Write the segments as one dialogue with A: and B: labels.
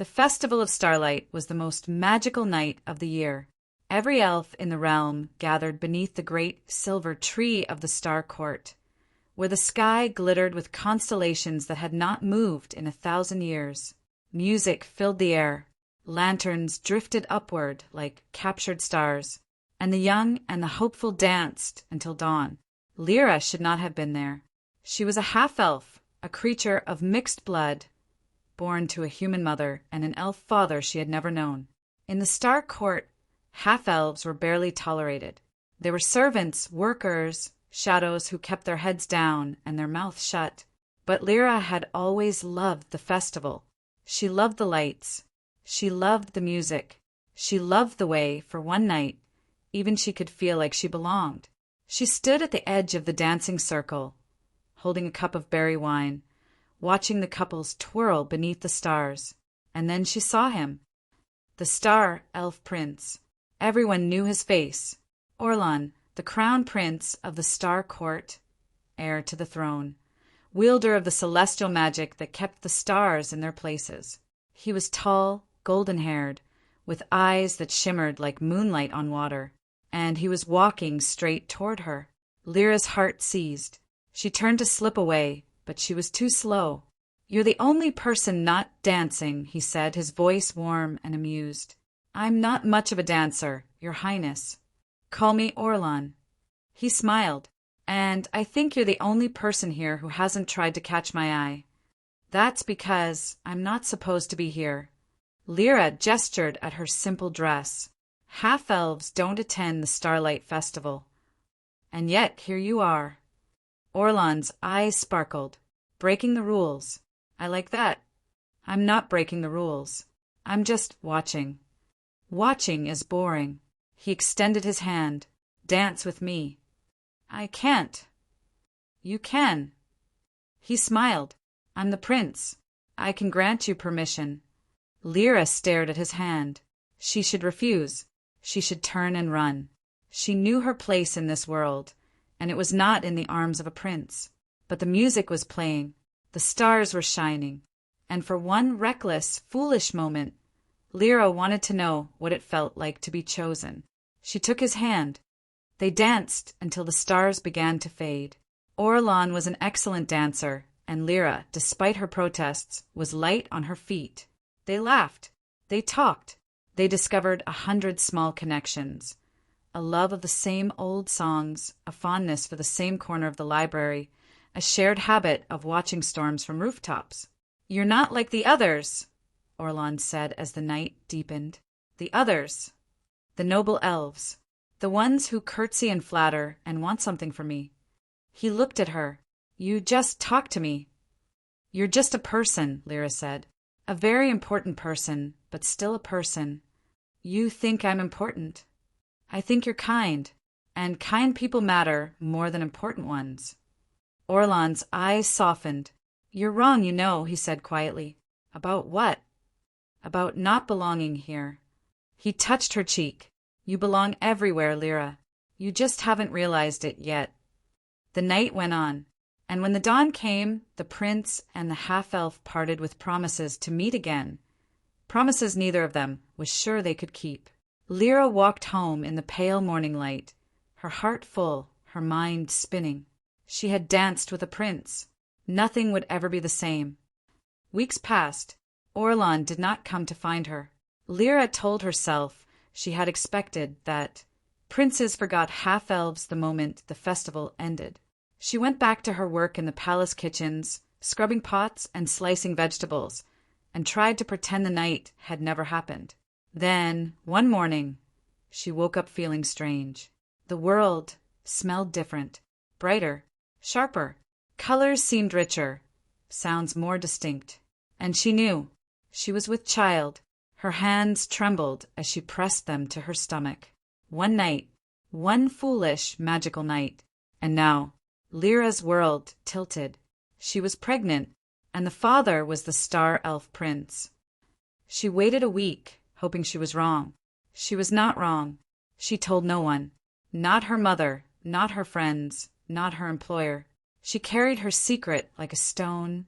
A: The Festival of Starlight was the most magical night of the year. Every elf in the realm gathered beneath the great silver tree of the Star Court, where the sky glittered with constellations that had not moved in 1,000 years. Music filled the air, lanterns drifted upward like captured stars, and the young and the hopeful danced until dawn. Lyra should not have been there. She was a half-elf, a creature of mixed blood, born to a human mother and an elf father she had never known. In the Star Court, half-elves were barely tolerated. They were servants, workers, shadows who kept their heads down and their mouths shut. But Lyra had always loved the festival. She loved the lights. She loved the music. She loved the way, for one night, even she could feel like she belonged. She stood at the edge of the dancing circle, holding a cup of berry wine, watching the couples twirl beneath the stars. And then she saw him, the star elf prince. Everyone knew his face. Orlan, the crown prince of the Star Court, heir to the throne, wielder of the celestial magic that kept the stars in their places. He was tall, golden-haired, with eyes that shimmered like moonlight on water, and he was walking straight toward her. Lyra's heart seized. She turned to slip away, but she was too slow. "You're the only person not dancing," he said, his voice warm and amused. "I'm not much of a dancer, Your Highness. Call me Orlan." He smiled. "And I think you're the only person here who hasn't tried to catch my eye. That's because I'm not supposed to be here." Lyra gestured at her simple dress. "Half-elves don't attend the Starlight Festival. And yet here you are." Orlan's eyes sparkled. "Breaking the rules. I like that." "I'm not breaking the rules. I'm just watching." "Watching is boring." He extended his hand. "Dance with me." "I can't." "You can." He smiled. "I'm the prince. I can grant you permission." Lyra stared at his hand. She should refuse. She should turn and run. She knew her place in this world, and it was not in the arms of a prince. But the music was playing. The stars were shining. And for one reckless, foolish moment, Lyra wanted to know what it felt like to be chosen. She took his hand. They danced until the stars began to fade. Orlan was an excellent dancer, and Lyra, despite her protests, was light on her feet. They laughed. They talked. They discovered 100 small connections. A love of the same old songs, a fondness for the same corner of the library, a shared habit of watching storms from rooftops. "You're not like the others," Orlan said as the night deepened. "The others. The noble elves. The ones who curtsy and flatter and want something from me." He looked at her. "You just talk to me." "You're just a person," Lyra said. "A very important person, but still a person." "You think I'm important." "I think you're kind, and kind people matter more than important ones." Orlan's eyes softened. "You're wrong, you know," he said quietly. "About what?" "About not belonging here." He touched her cheek. "You belong everywhere, Lyra. You just haven't realized it yet." The night went on, and when the dawn came, the prince and the half-elf parted with promises to meet again. Promises neither of them was sure they could keep. Lyra walked home in the pale morning light, her heart full, her mind spinning. She had danced with a prince. Nothing would ever be the same. Weeks passed. Orlan did not come to find her. Lyra told herself she had expected that princes forgot half-elves the moment the festival ended. She went back to her work in the palace kitchens, scrubbing pots and slicing vegetables, and tried to pretend the night had never happened. Then, one morning, she woke up feeling strange. The world smelled different, brighter, sharper. Colors seemed richer, sounds more distinct. And she knew she was with child. Her hands trembled as she pressed them to her stomach. One night, one foolish, magical night. And now, Lyra's world tilted. She was pregnant, and the father was the Star Elf Prince. She waited a week, hoping she was wrong. She was not wrong. She told no one. Not her mother, not her friends, not her employer. She carried her secret like a stone,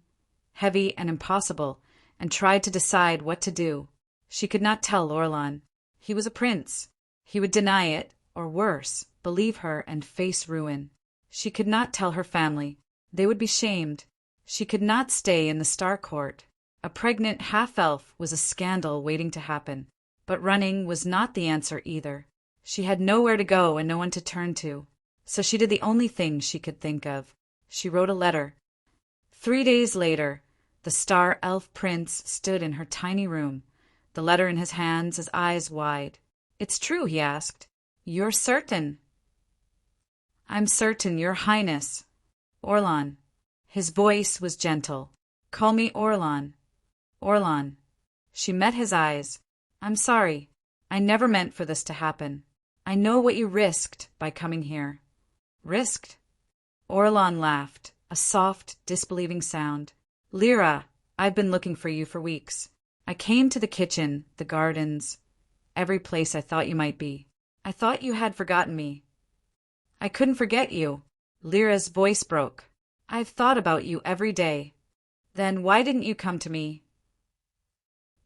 A: heavy and impossible, and tried to decide what to do. She could not tell Orlan. He was a prince. He would deny it, or worse, believe her and face ruin. She could not tell her family. They would be shamed. She could not stay in the Star Court. A pregnant half-elf was a scandal waiting to happen. But running was not the answer either. She had nowhere to go and no one to turn to. So she did the only thing she could think of. She wrote a letter. 3 days later, the Star Elf Prince stood in her tiny room, the letter in his hands, his eyes wide. "It's true?" he asked. "You're certain?" "I'm certain, Your Highness." "Orlan." His voice was gentle. "Call me Orlan." "Orlan." She met his eyes. "I'm sorry. I never meant for this to happen. I know what you risked by coming here." "Risked?" Orlan laughed, a soft, disbelieving sound. "Lyra, I've been looking for you for weeks. I came to the kitchen, the gardens, every place I thought you might be. I thought you had forgotten me." "I couldn't forget you." Lyra's voice broke. "I've thought about you every day." "Then why didn't you come to me?"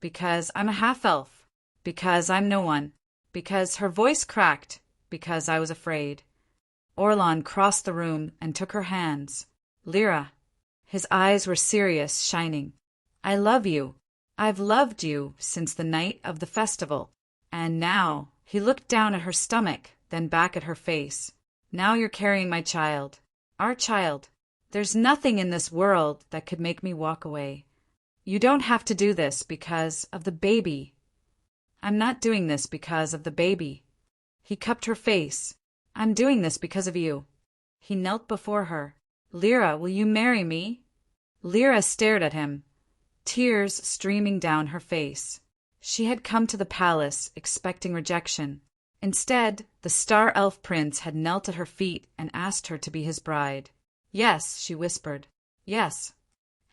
A: "Because I'm a half-elf. Because I'm no one. Because," her voice cracked, "because I was afraid." Orlan crossed the room and took her hands. "Lyra." His eyes were serious, shining. "I love you. I've loved you since the night of the festival. And now," he looked down at her stomach, then back at her face, "now you're carrying my child. Our child. There's nothing in this world that could make me walk away. You don't have to do this because of the baby." "I'm not doing this because of the baby." He cupped her face. "I'm doing this because of you." He knelt before her. "Lyra, will you marry me?" Lyra stared at him, tears streaming down her face. She had come to the palace expecting rejection. Instead, the Star Elf Prince had knelt at her feet and asked her to be his bride. "Yes," she whispered. "Yes."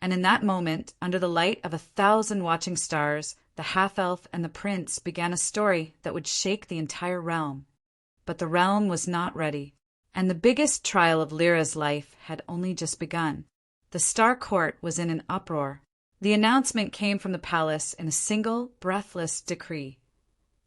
A: And in that moment, under the light of 1,000 watching stars, the half-elf and the prince began a story that would shake the entire realm. But the realm was not ready, and the biggest trial of Lyra's life had only just begun. The Star Court was in an uproar. The announcement came from the palace in a single, breathless decree.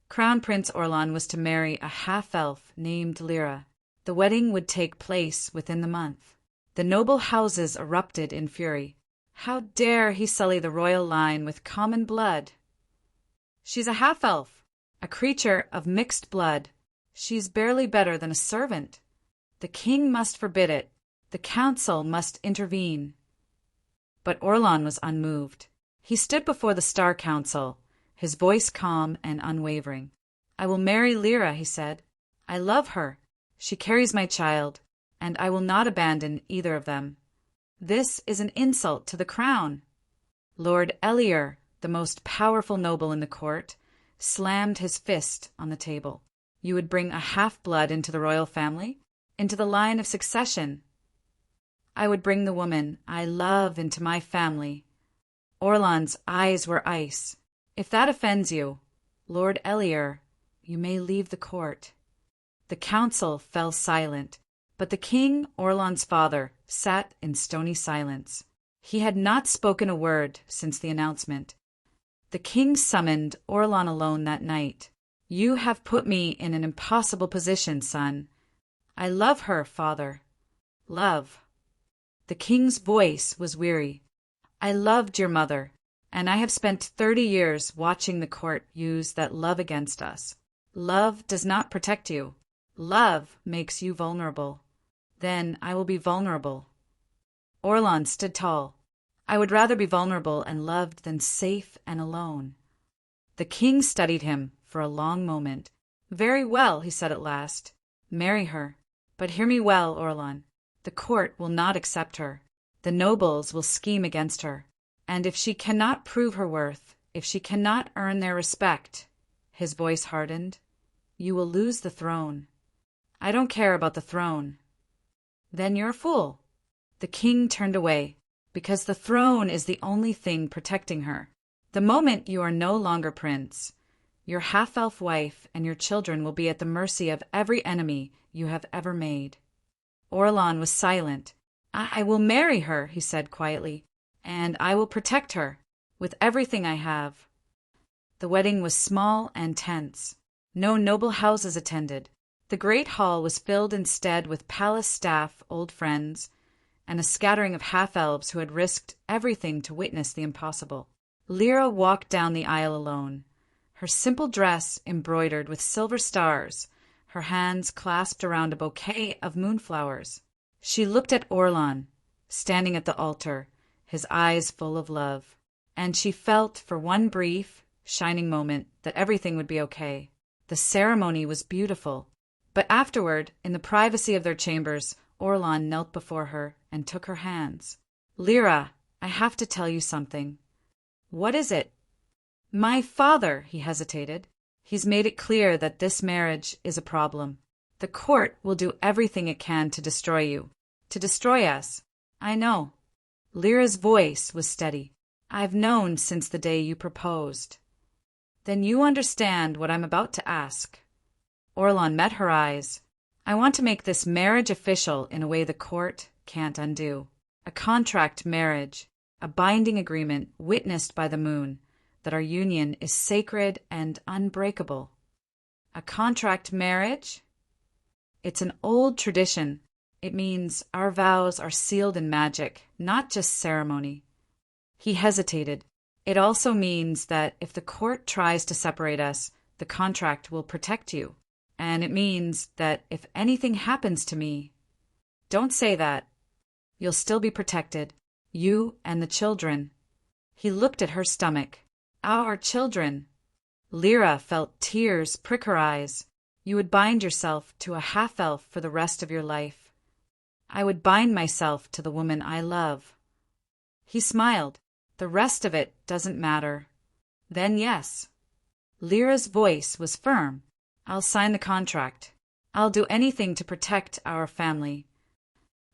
A: Crown Prince Orlan was to marry a half-elf named Lyra. The wedding would take place within the month. The noble houses erupted in fury. How dare he sully the royal line with common blood? "She's a half-elf, a creature of mixed blood. She's barely better than a servant. The king must forbid it. The council must intervene." But Orlan was unmoved. He stood before the Star Council, his voice calm and unwavering. "I will marry Lyra," he said. "I love her. She carries my child, and I will not abandon either of them. This is an insult to the crown." Lord Elier, the most powerful noble in the court, slammed his fist on the table. "You would bring a half-blood into the royal family? Into the line of succession?" "I would bring the woman I love into my family." Orlan's eyes were ice. "If that offends you, Lord Elier, you may leave the court." The council fell silent, but the king, Orlan's father, sat in stony silence. He had not spoken a word since the announcement. The king summoned Orlan alone that night. "You have put me in an impossible position, son." "I love her, father." "Love." The king's voice was weary. "I loved your mother, and I have spent 30 years watching the court use that love against us. Love does not protect you. Love makes you vulnerable. Then I will be vulnerable." Orlan stood tall. "I would rather be vulnerable and loved than safe and alone." The king studied him for a long moment. "Very well," he said at last. "Marry her. But hear me well, Orlan. The court will not accept her. The nobles will scheme against her. And if she cannot prove her worth, if she cannot earn their respect," his voice hardened, "you will lose the throne." "I don't care about the throne." "Then you're a fool." The king turned away. "Because the throne is the only thing protecting her. The moment you are no longer prince, your half-elf wife and your children will be at the mercy of every enemy you have ever made." Orlan was silent. I will marry her," he said quietly, "and I will protect her. with everything I have. The wedding was small and tense. No noble houses attended. The great hall was filled instead with palace staff, old friends, and a scattering of half-elves who had risked everything to witness the impossible. Lyra walked down the aisle alone, her simple dress embroidered with silver stars, her hands clasped around a bouquet of moonflowers. She looked at Orlan, standing at the altar, his eyes full of love, and she felt for one brief, shining moment that everything would be okay. The ceremony was beautiful, but afterward, in the privacy of their chambers, Orlan knelt before her and took her hands. "Lyra, I have to tell you something." "What is it?" "My father," he hesitated. "He's made it clear that this marriage is a problem. The court will do everything it can to destroy you. To destroy us." "I know." Lyra's voice was steady. "I've known since the day you proposed." "Then you understand what I'm about to ask." Orlan met her eyes. "I want to make this marriage official in a way the court can't undo. A contract marriage, a binding agreement witnessed by the moon, that our union is sacred and unbreakable." "A contract marriage?" "It's an old tradition. It means our vows are sealed in magic, not just ceremony." He hesitated. "It also means that if the court tries to separate us, the contract will protect you. And it means that if anything happens to me—" "Don't say that. You'll still be protected, you and the children." He looked at her stomach. "Our children." Lyra felt tears prick her eyes. "You would bind yourself to a half-elf for the rest of your life." "I would bind myself to the woman I love." He smiled. "The rest of it doesn't matter." "Then yes." Lyra's voice was firm. "I'll sign the contract. I'll do anything to protect our family."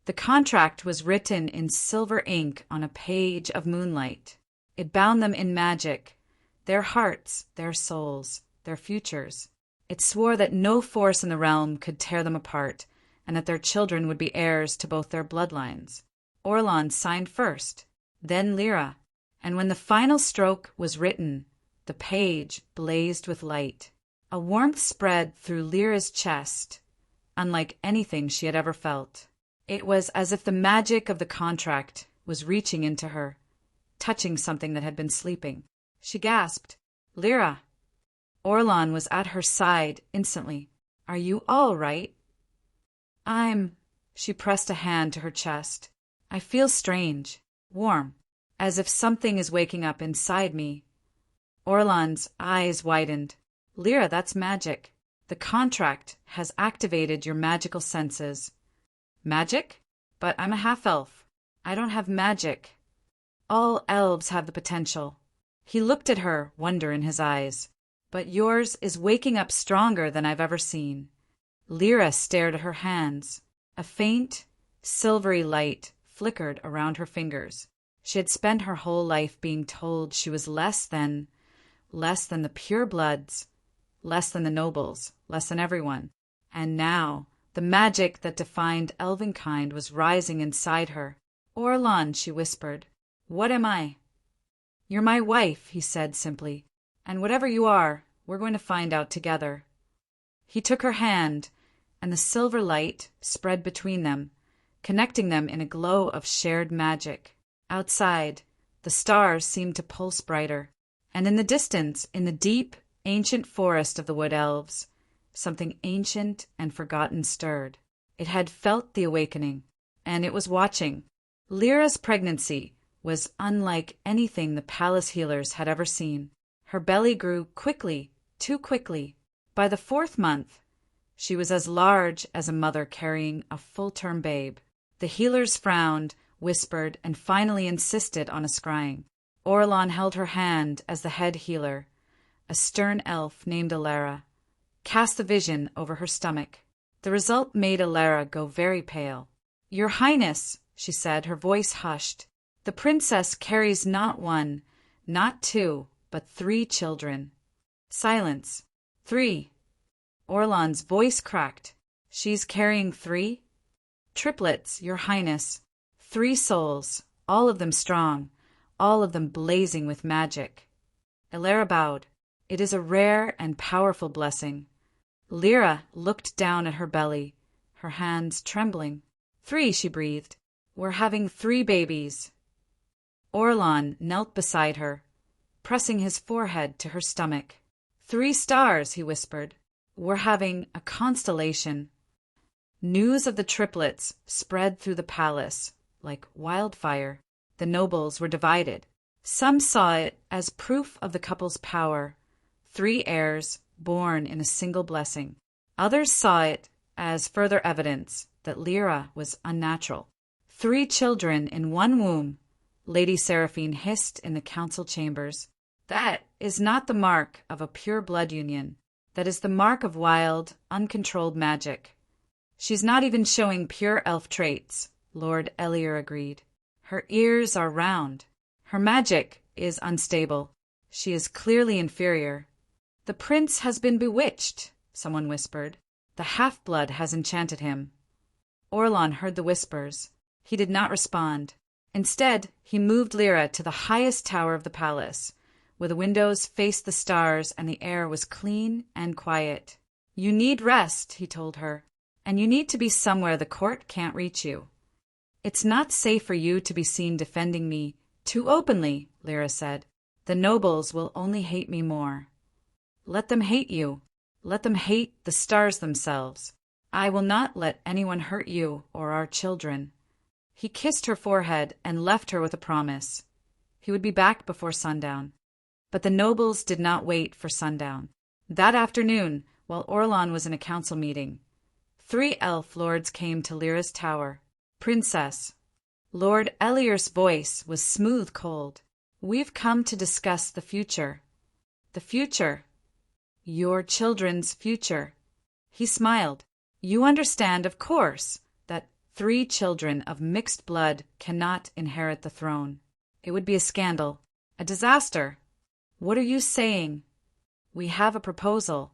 A: The contract was written in silver ink on a page of moonlight. It bound them in magic, their hearts, their souls, their futures. It swore that no force in the realm could tear them apart, and that their children would be heirs to both their bloodlines. Orlan signed first, then Lyra, and when the final stroke was written, the page blazed with light. A warmth spread through Lyra's chest, unlike anything she had ever felt. It was as if the magic of the contract was reaching into her, touching something that had been sleeping. She gasped, "Lyra!" Orlan was at her side instantly. "Are you all right?" She pressed a hand to her chest. "I feel strange, warm, as if something is waking up inside me." Orlan's eyes widened. "Lyra, that's magic. The contract has activated your magical senses." "Magic? But I'm a half-elf. I don't have magic." "All elves have the potential." He looked at her, wonder in his eyes. "But yours is waking up stronger than I've ever seen." Lyra stared at her hands. A faint, silvery light flickered around her fingers. She had spent her whole life being told she was less than the purebloods, less than the nobles, less than everyone. And now, the magic that defined elvenkind was rising inside her. "Orlan," she whispered, "what am I?" "You're my wife," he said simply. "And whatever you are, we're going to find out together." He took her hand, and the silver light spread between them, connecting them in a glow of shared magic. Outside, the stars seemed to pulse brighter, and in the distance, in the deep, ancient forest of the wood elves, something ancient and forgotten stirred. It had felt the awakening, and it was watching. Lyra's pregnancy was unlike anything the palace healers had ever seen. Her belly grew quickly, too quickly. By the 4th month, she was as large as a mother carrying a full-term babe. The healers frowned, whispered, and finally insisted on a scrying. Orlan held her hand as the head healer, a stern elf named Alara, cast the vision over her stomach. The result made Alara go very pale. "Your Highness," she said, her voice hushed, "the princess carries not 1, not 2, but 3 children." Silence. 3. Orlan's voice cracked. "She's carrying 3? "Triplets, Your Highness. 3 souls, all of them strong, all of them blazing with magic. Lyra bowed. It is a rare and powerful blessing. Lyra looked down at her belly, her hands trembling. 3, she breathed. We're having 3 babies. Orlan knelt beside her, pressing his forehead to her stomach. 3 stars, he whispered. We're having a constellation. News of the triplets spread through the palace like wildfire. The nobles were divided. Some saw it as proof of the couple's power, 3 heirs born in a single blessing. Others saw it as further evidence that Lyra was unnatural. 3 children in one womb, Lady Seraphine hissed in the council chambers. That is not the mark of a pure blood union. That is the mark of wild, uncontrolled magic. She's not even showing pure elf traits, Lord Elier agreed. Her ears are round. Her magic is unstable. She is clearly inferior. The prince has been bewitched, someone whispered. The half-blood has enchanted him. Orlan heard the whispers. He did not respond. Instead, he moved Lyra to the highest tower of the palace, where the windows faced the stars and the air was clean and quiet. You need rest, he told her, and you need to be somewhere the court can't reach you. It's not safe for you to be seen defending me too openly, Lyra said. The nobles will only hate me more. Let them hate you. Let them hate the stars themselves. I will not let anyone hurt you or our children. He kissed her forehead and left her with a promise. He would be back before sundown. But the nobles did not wait for sundown. That afternoon, while Orlan was in a council meeting, 3 elf lords came to Lyra's tower. Princess. Lord Elier's voice was smooth cold. We've come to discuss the future. The future. Your children's future. He smiled. You understand, of course, that 3 children of mixed blood cannot inherit the throne. It would be a scandal, a disaster. What are you saying? We have a proposal.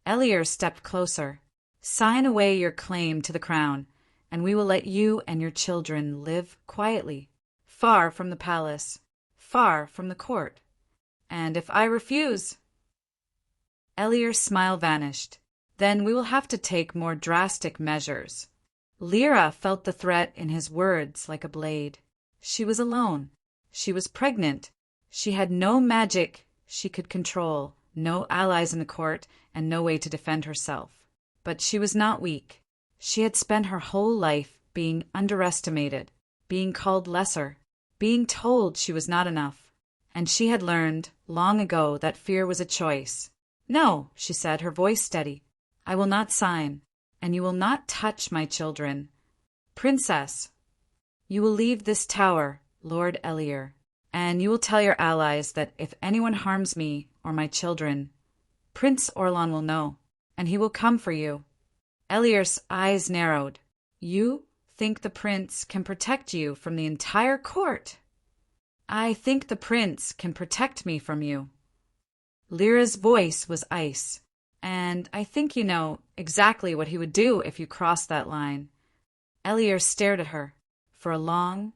A: Elier stepped closer. Sign away your claim to the crown, and we will let you and your children live quietly, far from the palace, far from the court. And if I refuse... Elier's smile vanished. Then we will have to take more drastic measures. Lyra felt the threat in his words like a blade. She was alone. She was pregnant. She had no magic she could control, no allies in the court, and no way to defend herself. But she was not weak. She had spent her whole life being underestimated, being called lesser, being told she was not enough. And she had learned long ago that fear was a choice. No, she said, her voice steady. I will not sign, and you will not touch my children. Princess, you will leave this tower, Lord Elier, and you will tell your allies that if anyone harms me or my children, Prince Orlan will know, and he will come for you. Elier's eyes narrowed. You think the prince can protect you from the entire court? I think the prince can protect me from you. Lyra's voice was ice. And I think you know exactly what he would do if you crossed that line. Elier stared at her. For a long,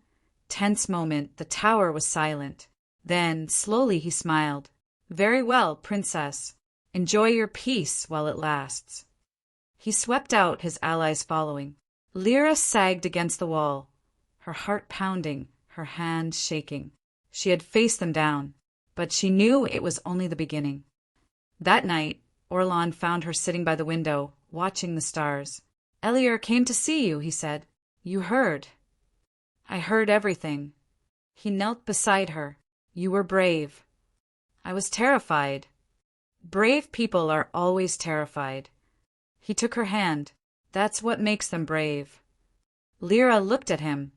A: tense moment, the tower was silent. Then, slowly, he smiled. Very well, princess. Enjoy your peace while it lasts. He swept out, his allies following. Lyra sagged against the wall, her heart pounding, her hands shaking. She had faced them down, but she knew it was only the beginning. That night, Orlan found her sitting by the window, watching the stars. Elier came to see you, he said. You heard. I heard everything. He knelt beside her. You were brave. I was terrified. Brave people are always terrified. He took her hand. That's what makes them brave. Lyra looked at him,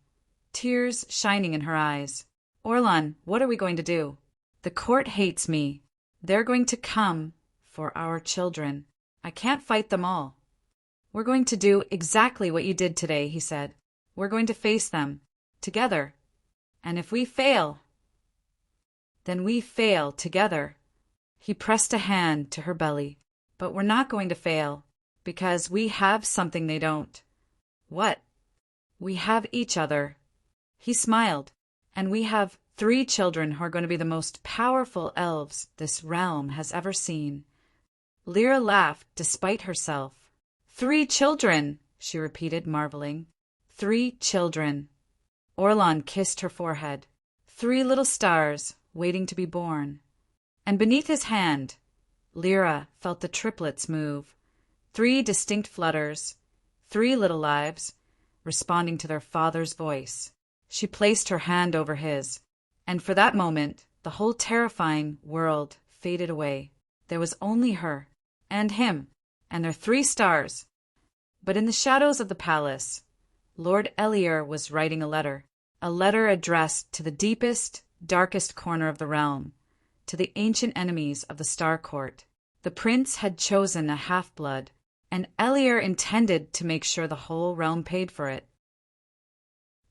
A: tears shining in her eyes. Orlan, what are we going to do? The court hates me. They're going to come for our children. I can't fight them all. We're going to do exactly what you did today, he said. We're going to face them, together. And if we fail, then we fail together. He pressed a hand to her belly. But we're not going to fail, because we have something they don't. What? We have each other. He smiled. And we have 3 children who are going to be the most powerful elves this realm has ever seen. Lyra laughed despite herself. 3 children, she repeated, marveling. 3 children. Orlan kissed her forehead. 3 little stars, waiting to be born. And beneath his hand, Lyra felt the triplets move. 3 distinct flutters, 3 little lives, responding to their father's voice. She placed her hand over his, and for that moment, the whole terrifying world faded away. There was only her, and him, and their 3 stars. But in the shadows of the palace, Lord Elier was writing a letter addressed to the deepest, darkest corner of the realm, to the ancient enemies of the Star Court. The prince had chosen a half-blood, and Elier intended to make sure the whole realm paid for it.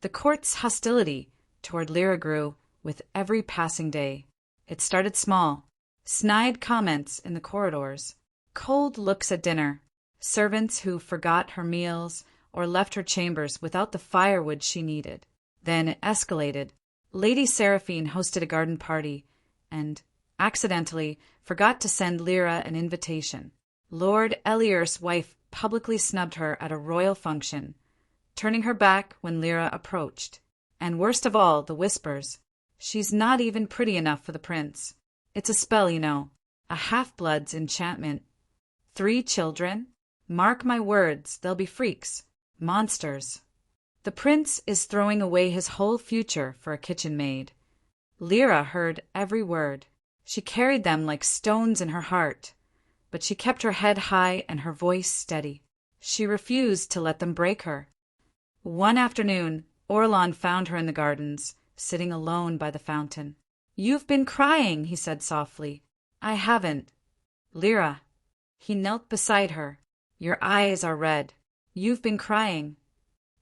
A: The court's hostility toward Lyra grew with every passing day. It started small. Snide comments in the corridors, cold looks at dinner, servants who forgot her meals or left her chambers without the firewood she needed. Then it escalated. Lady Seraphine hosted a garden party and, accidentally, forgot to send Lyra an invitation. Lord Elier's wife publicly snubbed her at a royal function, turning her back when Lyra approached. And worst of all, the whispers. She's not even pretty enough for the prince. It's a spell, you know. A half-blood's enchantment. 3 children? Mark my words, they'll be freaks. Monsters. The prince is throwing away his whole future for a kitchen maid. Lyra heard every word. She carried them like stones in her heart, but she kept her head high and her voice steady. She refused to let them break her. One afternoon, Orlan found her in the gardens, sitting alone by the fountain. "You've been crying," he said softly. "I haven't." "Lyra." He knelt beside her. "Your eyes are red. You've been crying."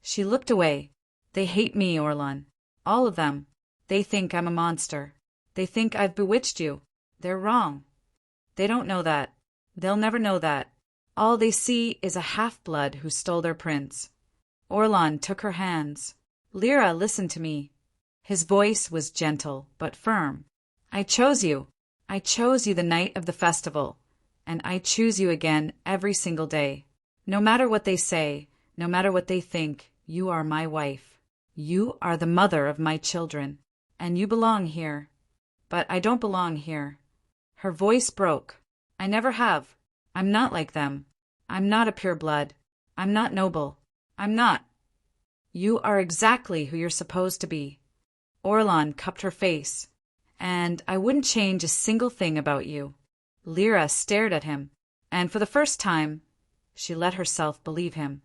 A: She looked away. "They hate me, Orlan. All of them. They think I'm a monster. They think I've bewitched you. They're wrong. They don't know that. They'll never know that. All they see is a half-blood who stole their prince." Orlan took her hands. "Lyra, listen to me." His voice was gentle but firm. "I chose you. I chose you the night of the festival, and I choose you again every single day. No matter what they say, no matter what they think, you are my wife. You are the mother of my children, and you belong here. But I don't belong here." Her voice broke. "I never have. I'm not like them. I'm not a pure blood. I'm not noble. I'm not." "You are exactly who you're supposed to be." Orlan cupped her face. "And I wouldn't change a single thing about you." Lyra stared at him, and for the first time, she let herself believe him.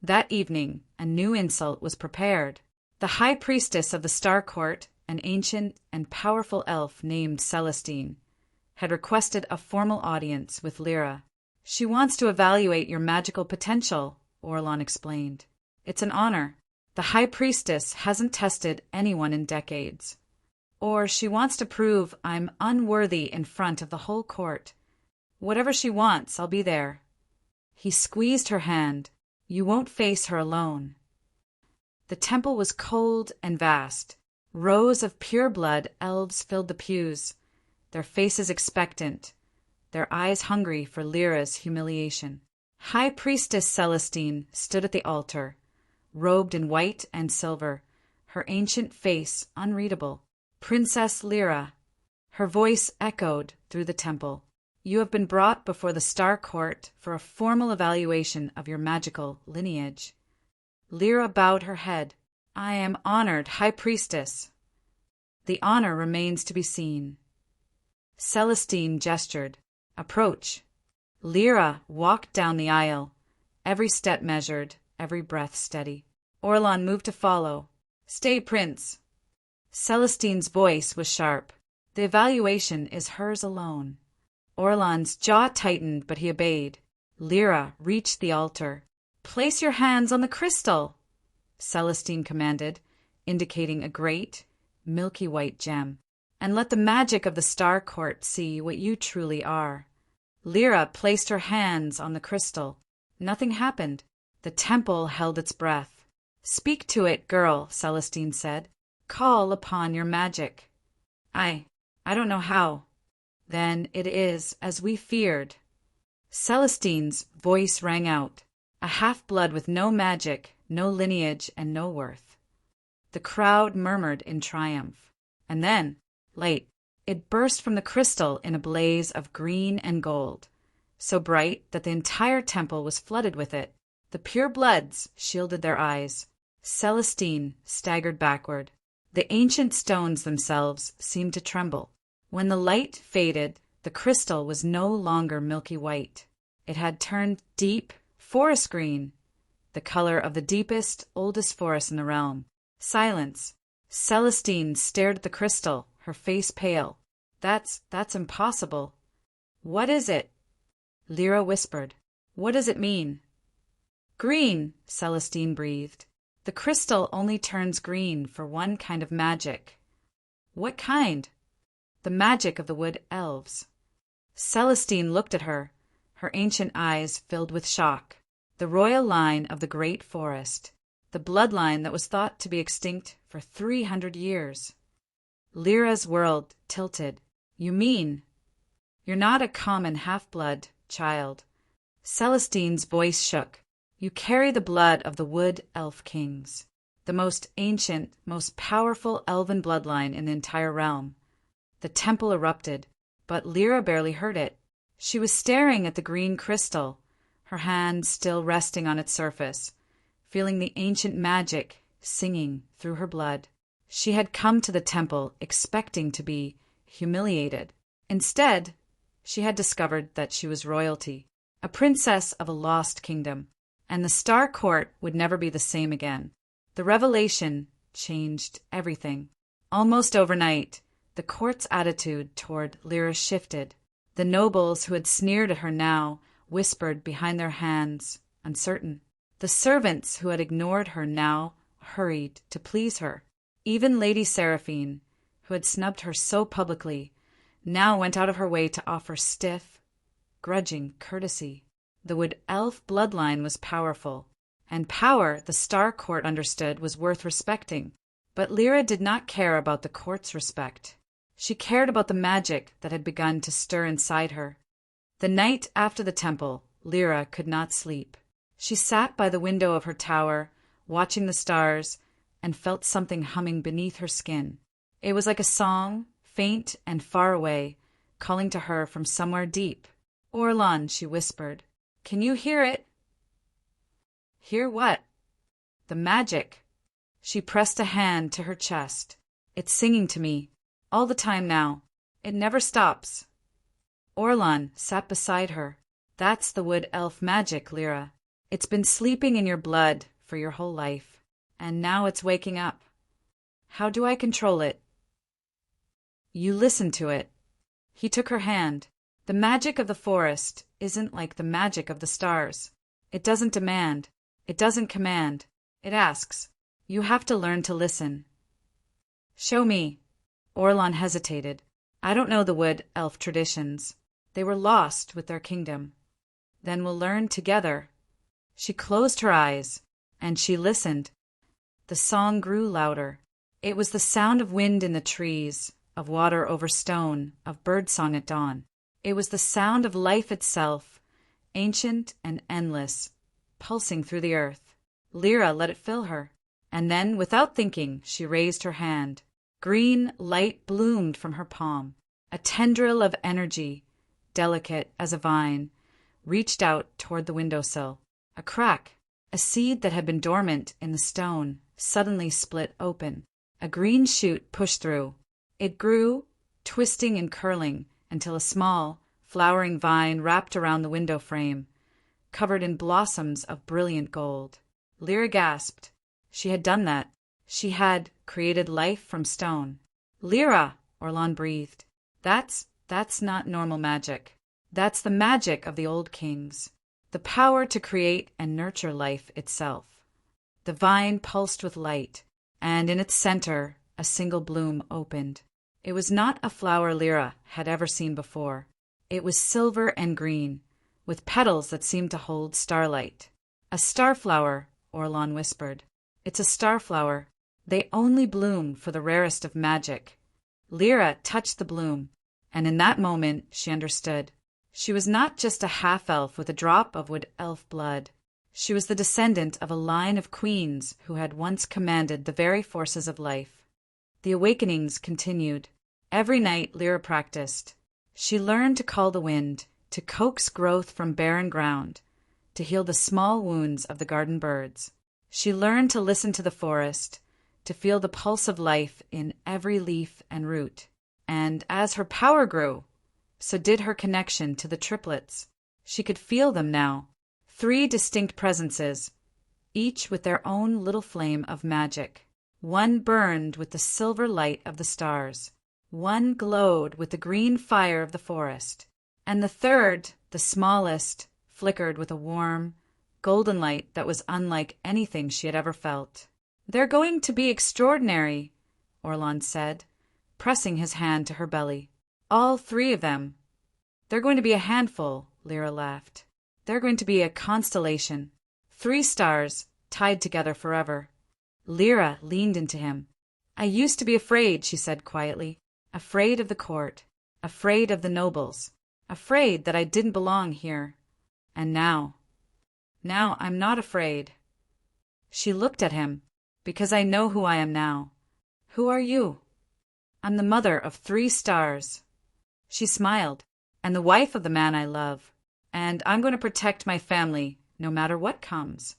A: That evening, a new insult was prepared. The high priestess of the Star Court, an ancient and powerful elf named Celestine, had requested a formal audience with Lyra. "She wants to evaluate your magical potential," Orlan explained. "It's an honor. The high priestess hasn't tested anyone in decades. Or she wants to prove I'm unworthy in front of the whole court. Whatever she wants, I'll be there." He squeezed her hand. "You won't face her alone." The temple was cold and vast. Rows of pure-blood elves filled the pews, their faces expectant, their eyes hungry for Lyra's humiliation. High Priestess Celestine stood at the altar, robed in white and silver, her ancient face unreadable. "Princess Lyra." Her voice echoed through the temple. "You have been brought before the Star Court for a formal evaluation of your magical lineage." Lyra bowed her head. "I am honored, High Priestess." "The honor remains to be seen." Celestine gestured. "Approach." Lyra walked down the aisle, every step measured, every breath steady. Orlan moved to follow. "Stay, Prince." Celestine's voice was sharp. "The evaluation is hers alone." Orlan's jaw tightened, but he obeyed. Lyra reached the altar. "Place your hands on the crystal," Celestine commanded, indicating a great, milky white gem. "And let the magic of the Star Court see what you truly are." Lyra placed her hands on the crystal. Nothing happened. The temple held its breath. "Speak to it, girl," Celestine said. Call upon your magic. I don't know how. Then it is as we feared. Celestine's voice rang out, a half-blood with no magic, no lineage, and no worth. The crowd murmured in triumph. And then, light, it burst from the crystal in a blaze of green and gold, so bright that the entire temple was flooded with it. The pure bloods shielded their eyes. Celestine staggered backward. The ancient stones themselves seemed to tremble. When the light faded, the crystal was no longer milky white. It had turned deep forest green, the color of the deepest, oldest forest in the realm. Silence. Celestine stared at the crystal, her face pale. That's impossible. What is it? Lyra whispered. What does it mean? Green, Celestine breathed. The crystal only turns green for one kind of magic. What kind? The magic of the wood elves. Celestine looked at her, her ancient eyes filled with shock. The royal line of the great forest, the bloodline that was thought to be extinct for 300 years. Lyra's world tilted. You mean? You're not a common half-blood, child. Celestine's voice shook. You carry the blood of the wood elf kings, the most ancient, most powerful elven bloodline in the entire realm. The temple erupted, but Lyra barely heard it. She was staring at the green crystal, her hand still resting on its surface, feeling the ancient magic singing through her blood. She had come to the temple expecting to be humiliated. Instead, she had discovered that she was royalty, a princess of a lost kingdom, and the Star Court would never be the same again. The revelation changed everything. Almost overnight, the court's attitude toward Lyra shifted. The nobles who had sneered at her now whispered behind their hands, uncertain. The servants who had ignored her now hurried to please her. Even Lady Seraphine, who had snubbed her so publicly, now went out of her way to offer stiff, grudging courtesy. The wood elf bloodline was powerful, and power, the Star Court understood, was worth respecting. But Lyra did not care about the court's respect. She cared about the magic that had begun to stir inside her. The night after the temple, Lyra could not sleep. She sat by the window of her tower, watching the stars, and felt something humming beneath her skin. It was like a song, faint and far away, calling to her from somewhere deep. Orlan, she whispered. Can you hear it? Hear what? The magic. She pressed a hand to her chest. It's singing to me, all the time now. It never stops. Orlan sat beside her. That's the wood elf magic, Lyra. It's been sleeping in your blood for your whole life, and now it's waking up. How do I control it? You listen to it. He took her hand. The magic of the forest isn't like the magic of the stars. It doesn't demand. It doesn't command. It asks. You have to learn to listen. Show me. Orlan hesitated. I don't know the wood elf traditions. They were lost with their kingdom. Then we'll learn together. She closed her eyes, and she listened. The song grew louder. It was the sound of wind in the trees, of water over stone, of birdsong at dawn. It was the sound of life itself, ancient and endless, pulsing through the earth. Lyra let it fill her, and then, without thinking, she raised her hand. Green light bloomed from her palm. A tendril of energy, delicate as a vine, reached out toward the windowsill. A crack, a seed that had been dormant in the stone, suddenly split open. A green shoot pushed through. It grew, twisting and curling, until a small, flowering vine wrapped around the window frame, covered in blossoms of brilliant gold. Lyra gasped. She had done that. She had created life from stone. Lyra, Orlan breathed. That's not normal magic. That's the magic of the old kings. The power to create and nurture life itself. The vine pulsed with light, and in its center, a single bloom opened. It was not a flower Lyra had ever seen before. It was silver and green, with petals that seemed to hold starlight. A starflower, Orlan whispered. It's a starflower. They only bloom for the rarest of magic. Lyra touched the bloom, and in that moment she understood. She was not just a half-elf with a drop of wood-elf blood. She was the descendant of a line of queens who had once commanded the very forces of life. The awakenings continued. Every night Lyra practiced. She learned to call the wind, to coax growth from barren ground, to heal the small wounds of the garden birds. She learned to listen to the forest, to feel the pulse of life in every leaf and root. And as her power grew, so did her connection to the triplets. She could feel them now. 3 distinct presences, each with their own little flame of magic. One burned with the silver light of the stars. One glowed with the green fire of the forest. And the third, the smallest, flickered with a warm, golden light that was unlike anything she had ever felt. "They're going to be extraordinary," Orlan said, pressing his hand to her belly. "All 3 of them." "They're going to be a handful," Lyra laughed. "They're going to be a constellation. 3 stars, tied together forever." Lyra leaned into him. "I used to be afraid," she said quietly. "Afraid of the court. Afraid of the nobles. Afraid that I didn't belong here. And now I'm not afraid." She looked at him. "Because I know who I am now." "Who are you?" "I'm the mother of 3 stars." She smiled. "And the wife of the man I love. And I'm going to protect my family, no matter what comes."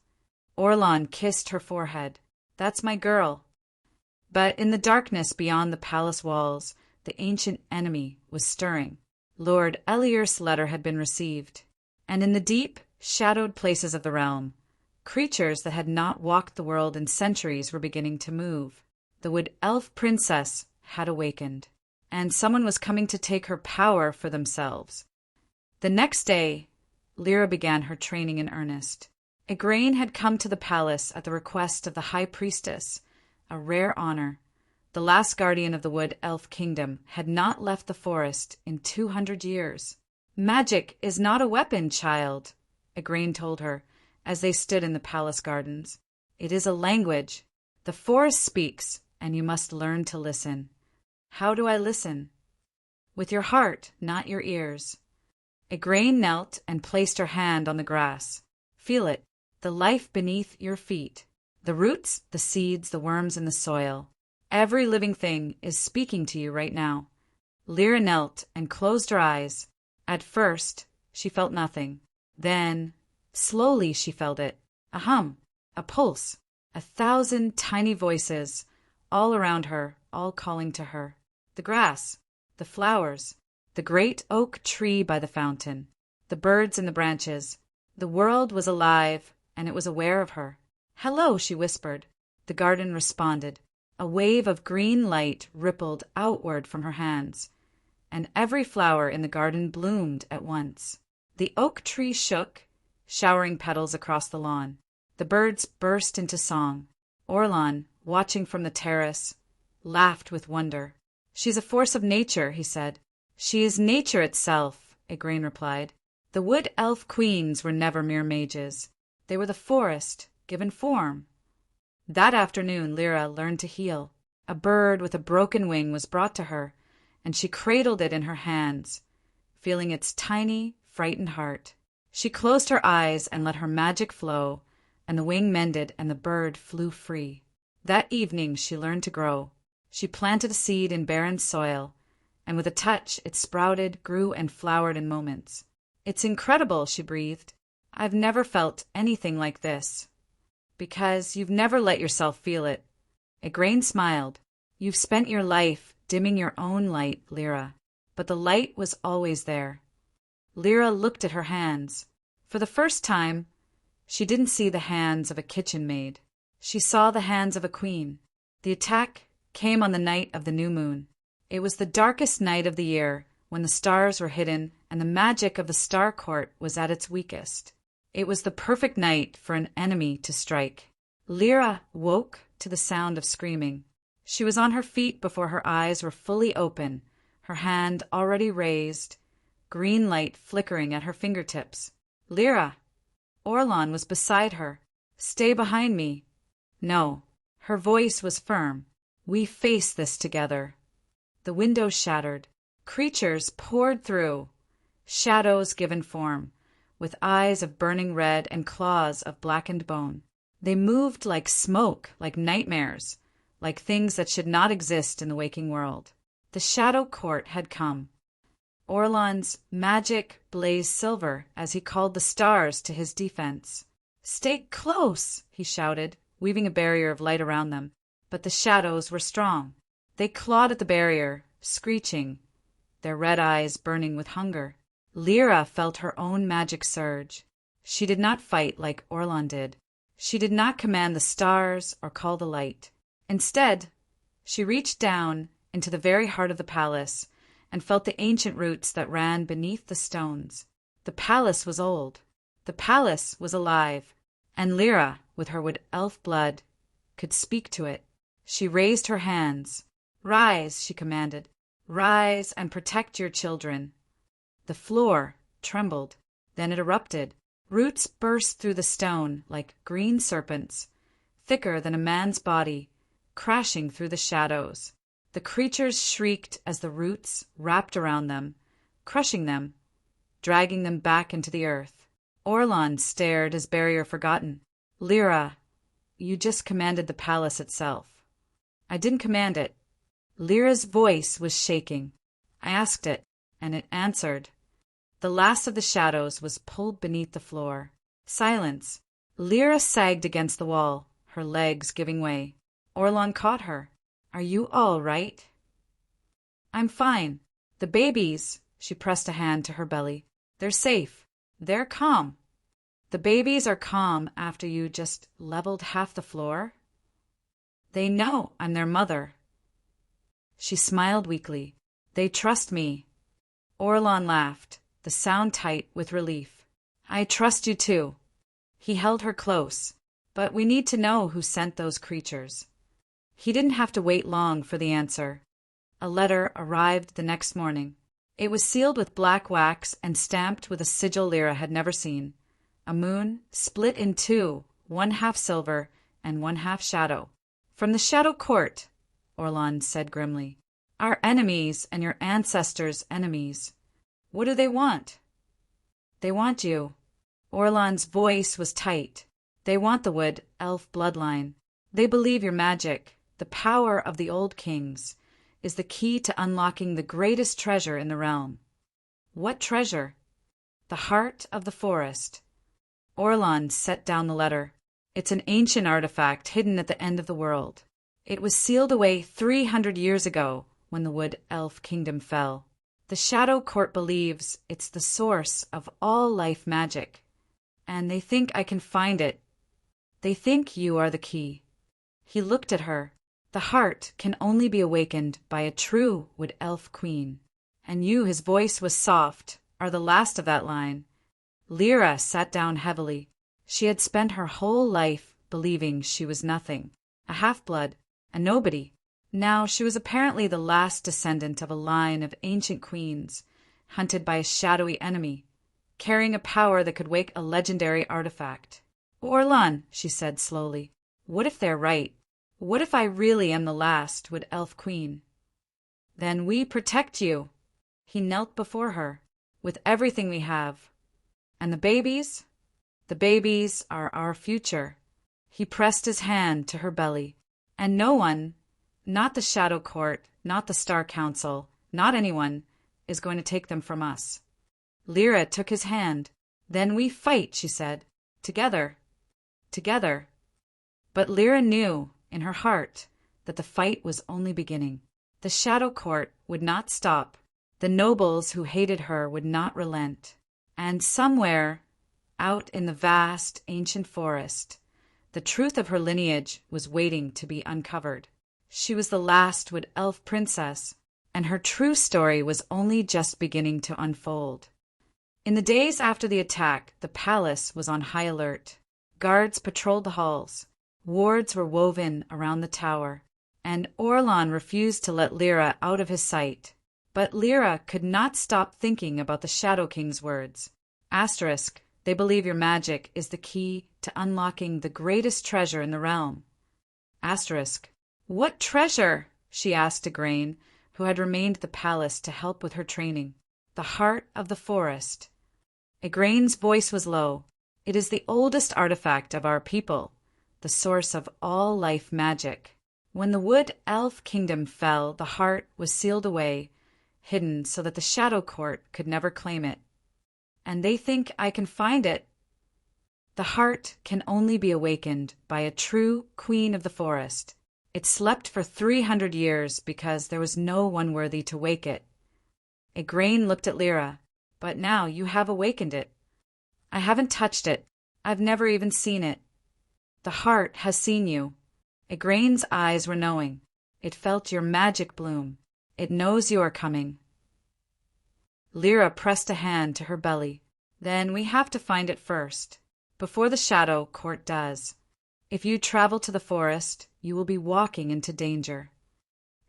A: Orlan kissed her forehead. "That's my girl." But in the darkness beyond the palace walls, the ancient enemy was stirring. Lord Eliur's letter had been received. And in the deep, shadowed places of the realm, creatures that had not walked the world in centuries were beginning to move. The wood-elf princess had awakened, and someone was coming to take her power for themselves. The next day, Lyra began her training in earnest. Igraine had come to the palace at the request of the high priestess, a rare honor. The last guardian of the wood-elf kingdom had not left the forest in 200 years. "Magic is not a weapon, child," Igraine told her, as they stood in the palace gardens. "It is a language. The forest speaks, and you must learn to listen." "How do I listen?" "With your heart, not your ears." Igraine knelt and placed her hand on the grass. "Feel it, the life beneath your feet. The roots, the seeds, the worms in the soil. Every living thing is speaking to you right now." Lyra knelt and closed her eyes. At first, she felt nothing. Then, slowly she felt it. A hum, a pulse, 1,000 tiny voices, all around her, all calling to her. The grass, the flowers, the great oak tree by the fountain, the birds in the branches. The world was alive, and it was aware of her. "Hello," she whispered. The garden responded. A wave of green light rippled outward from her hands, and every flower in the garden bloomed at once. The oak tree shook, showering petals across the lawn. The birds burst into song. Orlan, watching from the terrace, laughed with wonder. "She's a force of nature," he said. "She is nature itself," Igraine replied. "The wood-elf queens were never mere mages. They were the forest, given form." That afternoon Lyra learned to heal. A bird with a broken wing was brought to her, and she cradled it in her hands, feeling its tiny, frightened heart. She closed her eyes and let her magic flow, and the wing mended and the bird flew free. That evening she learned to grow. She planted a seed in barren soil, and with a touch it sprouted, grew, and flowered in moments. "It's incredible," she breathed. "I've never felt anything like this." "Because you've never let yourself feel it." Igraine smiled. "You've spent your life dimming your own light, Lyra, but the light was always there." Lyra looked at her hands. For the first time, she didn't see the hands of a kitchen maid. She saw the hands of a queen. The attack came on the night of the new moon. It was the darkest night of the year, when the stars were hidden and the magic of the star court was at its weakest. It was the perfect night for an enemy to strike. Lyra woke to the sound of screaming. She was on her feet before her eyes were fully open, her hand already raised, green light flickering at her fingertips. "Lyra!" Orlan was beside her. "Stay behind me." "No." Her voice was firm. We face this together. The windows shattered. Creatures poured through. Shadows given form, with eyes of burning red and claws of blackened bone. They moved like smoke, like nightmares, like things that should not exist in the waking world. The Shadow Court had come. Orlan's magic blazed silver as he called the stars to his defense. "Stay close!" he shouted, weaving a barrier of light around them. But the shadows were strong. They clawed at the barrier, screeching, their red eyes burning with hunger. Lyra felt her own magic surge. She did not fight like Orlan did. She did not command the stars or call the light. Instead, she reached down into the very heart of the palace and felt the ancient roots that ran beneath the stones. The palace was old. The palace was alive, and Lyra, with her wood elf blood, could speak to it. She raised her hands. "Rise," she commanded. "Rise and protect your children." The floor trembled. Then it erupted. Roots burst through the stone like green serpents, thicker than a man's body, crashing through the shadows. The creatures shrieked as the roots wrapped around them, crushing them, dragging them back into the earth. Orlan stared, his barrier forgotten. "Lyra, you just commanded the palace itself." "I didn't command it." Lyra's voice was shaking. "I asked it, and it answered." The last of the shadows was pulled beneath the floor. Silence. Lyra sagged against the wall, her legs giving way. Orlan caught her. "Are you all right?" "I'm fine. The babies," she pressed a hand to her belly. "They're safe. They're calm." "The babies are calm after you just leveled half the floor?" "They know I'm their mother." She smiled weakly. "They trust me." Orlan laughed, the sound tight with relief. "I trust you too." He held her close. "But we need to know who sent those creatures." He didn't have to wait long for the answer. A letter arrived the next morning. It was sealed with black wax and stamped with a sigil Lyra had never seen. A moon split in two, one half silver and one half shadow. "From the Shadow Court," Orlan said grimly. "Our enemies and your ancestors' enemies. What do they want?" "They want you." Orlan's voice was tight. "They want the wood elf bloodline. They believe your magic, the power of the old kings, is the key to unlocking the greatest treasure in the realm." "What treasure?" "The heart of the forest." Orlan set down the letter. "It's an ancient artifact hidden at the end of the world. It was sealed away 300 years ago when the wood elf kingdom fell. The Shadow Court believes it's the source of all life magic, and they think I can find it. They think you are the key." He looked at her. "The heart can only be awakened by a true wood elf queen. And you," his voice was soft, "are the last of that line." Lyra sat down heavily. She had spent her whole life believing she was nothing, a half-blood, a nobody. Now she was apparently the last descendant of a line of ancient queens, hunted by a shadowy enemy, carrying a power that could wake a legendary artifact. "Orlan," she said slowly, "what if they're right? What if I really am the last wood elf queen?" "Then we protect you." He knelt before her. "With everything we have." "And the babies?" "The babies are our future." He pressed his hand to her belly. "And no one, not the Shadow Court, not the Star Council, not anyone, is going to take them from us." Lyra took his hand. "Then we fight," she said. "Together. Together." But Lyra knew, in her heart, that the fight was only beginning. The Shadow Court would not stop. The nobles who hated her would not relent. And somewhere, out in the vast, ancient forest, the truth of her lineage was waiting to be uncovered. She was the last wood elf princess, and her true story was only just beginning to unfold. In the days after the attack, the palace was on high alert. Guards patrolled the halls. Wards were woven around the tower, and Orlan refused to let Lyra out of his sight. But Lyra could not stop thinking about the Shadow King's words. Asterisk, they believe your magic is the key to unlocking the greatest treasure in the realm. Asterisk. What treasure? She asked a grain, who had remained at the palace to help with her training. The heart of the forest. A grain's voice was low. It is the oldest artifact of our people, the source of all life magic. When the wood elf kingdom fell, the heart was sealed away, hidden so that the shadow court could never claim it. And they think I can find it. The heart can only be awakened by a true queen of the forest. It slept for 300 years because there was no one worthy to wake it. A grain looked at Lyra. But now you have awakened it. I haven't touched it. I've never even seen it. The heart has seen you. A grain's eyes were knowing. It felt your magic bloom. It knows you are coming. Lyra pressed a hand to her belly. Then we have to find it first, before the shadow court does. If you travel to the forest, you will be walking into danger.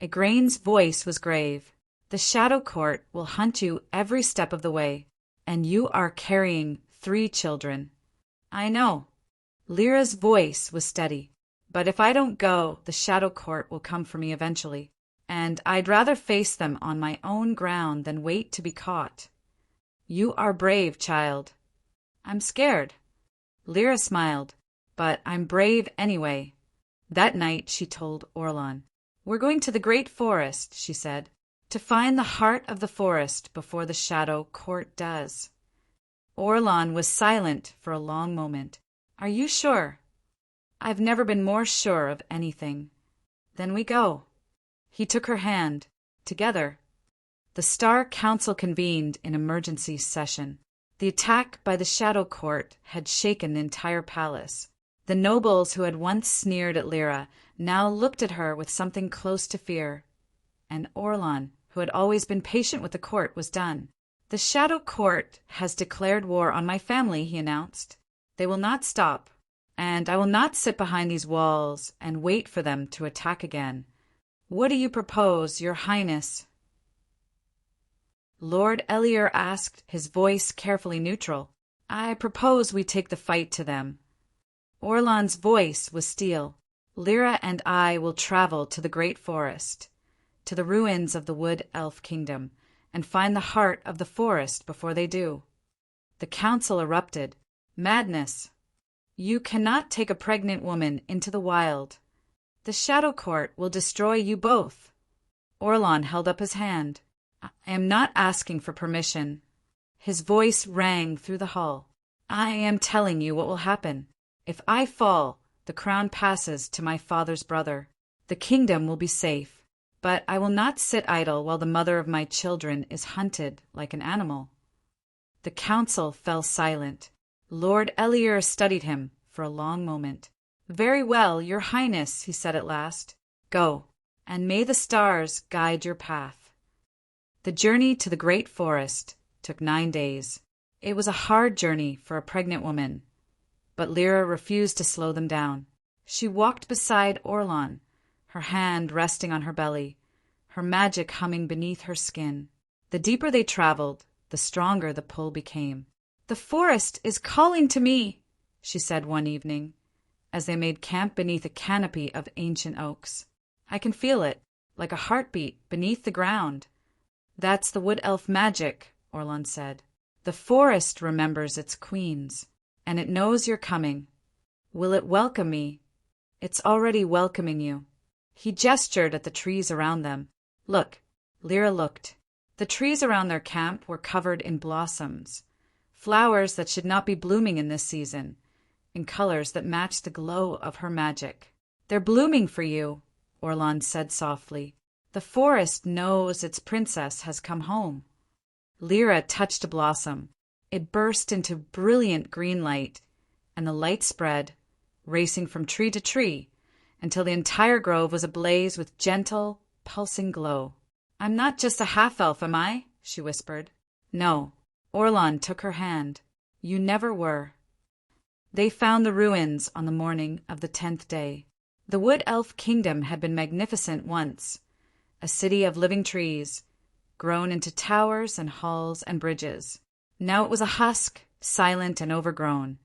A: A grain's voice was grave. The shadow court will hunt you every step of the way, and you are carrying 3 children. I know. Lyra's voice was steady. But if I don't go, the shadow court will come for me eventually, and I'd rather face them on my own ground than wait to be caught. You are brave, child. I'm scared. Lyra smiled, but I'm brave anyway. That night she told Orlan. We're going to the great forest, she said, to find the heart of the forest before the shadow court does. Orlan was silent for a long moment. Are you sure? I've never been more sure of anything. Then we go. He took her hand. Together. The Star Council convened in emergency session. The attack by the Shadow Court had shaken the entire palace. The nobles who had once sneered at Lyra now looked at her with something close to fear. And Orlan, who had always been patient with the court, was done. The Shadow Court has declared war on my family, he announced. They will not stop, and I will not sit behind these walls and wait for them to attack again. What do you propose, Your Highness? Lord Elier asked, his voice carefully neutral. I propose we take the fight to them. Orlan's voice was steel. Lyra and I will travel to the great forest, to the ruins of the Wood Elf Kingdom, and find the heart of the forest before they do. The council erupted. Madness! You cannot take a pregnant woman into the wild. The Shadow Court will destroy you both. Orlan held up his hand. I am not asking for permission. His voice rang through the hall. I am telling you what will happen. If I fall, the crown passes to my father's brother. The kingdom will be safe. But I will not sit idle while the mother of my children is hunted like an animal. The council fell silent. Lord Elier studied him for a long moment. Very well, Your Highness, he said at last. Go, and may the stars guide your path. The journey to the great forest took 9 days. It was a hard journey for a pregnant woman, but Lyra refused to slow them down. She walked beside Orlan, her hand resting on her belly, her magic humming beneath her skin. The deeper they traveled, the stronger the pull became. The forest is calling to me, she said one evening, as they made camp beneath a canopy of ancient oaks. I can feel it, like a heartbeat beneath the ground. That's the wood elf magic, Orlan said. The forest remembers its queens, and it knows you're coming. Will it welcome me? It's already welcoming you. He gestured at the trees around them. Look. Lyra looked. The trees around their camp were covered in blossoms, flowers that should not be blooming in this season, in colors that matched the glow of her magic. They're blooming for you, Orlan said softly. The forest knows its princess has come home. Lyra touched a blossom. It burst into brilliant green light, and the light spread, racing from tree to tree, until the entire grove was ablaze with gentle, pulsing glow. I'm not just a half-elf, am I? She whispered. No. Orlan took her hand. You never were. They found the ruins on the morning of the 10th day. The Wood Elf Kingdom had been magnificent once, a city of living trees, grown into towers and halls and bridges. Now it was a husk, silent and overgrown,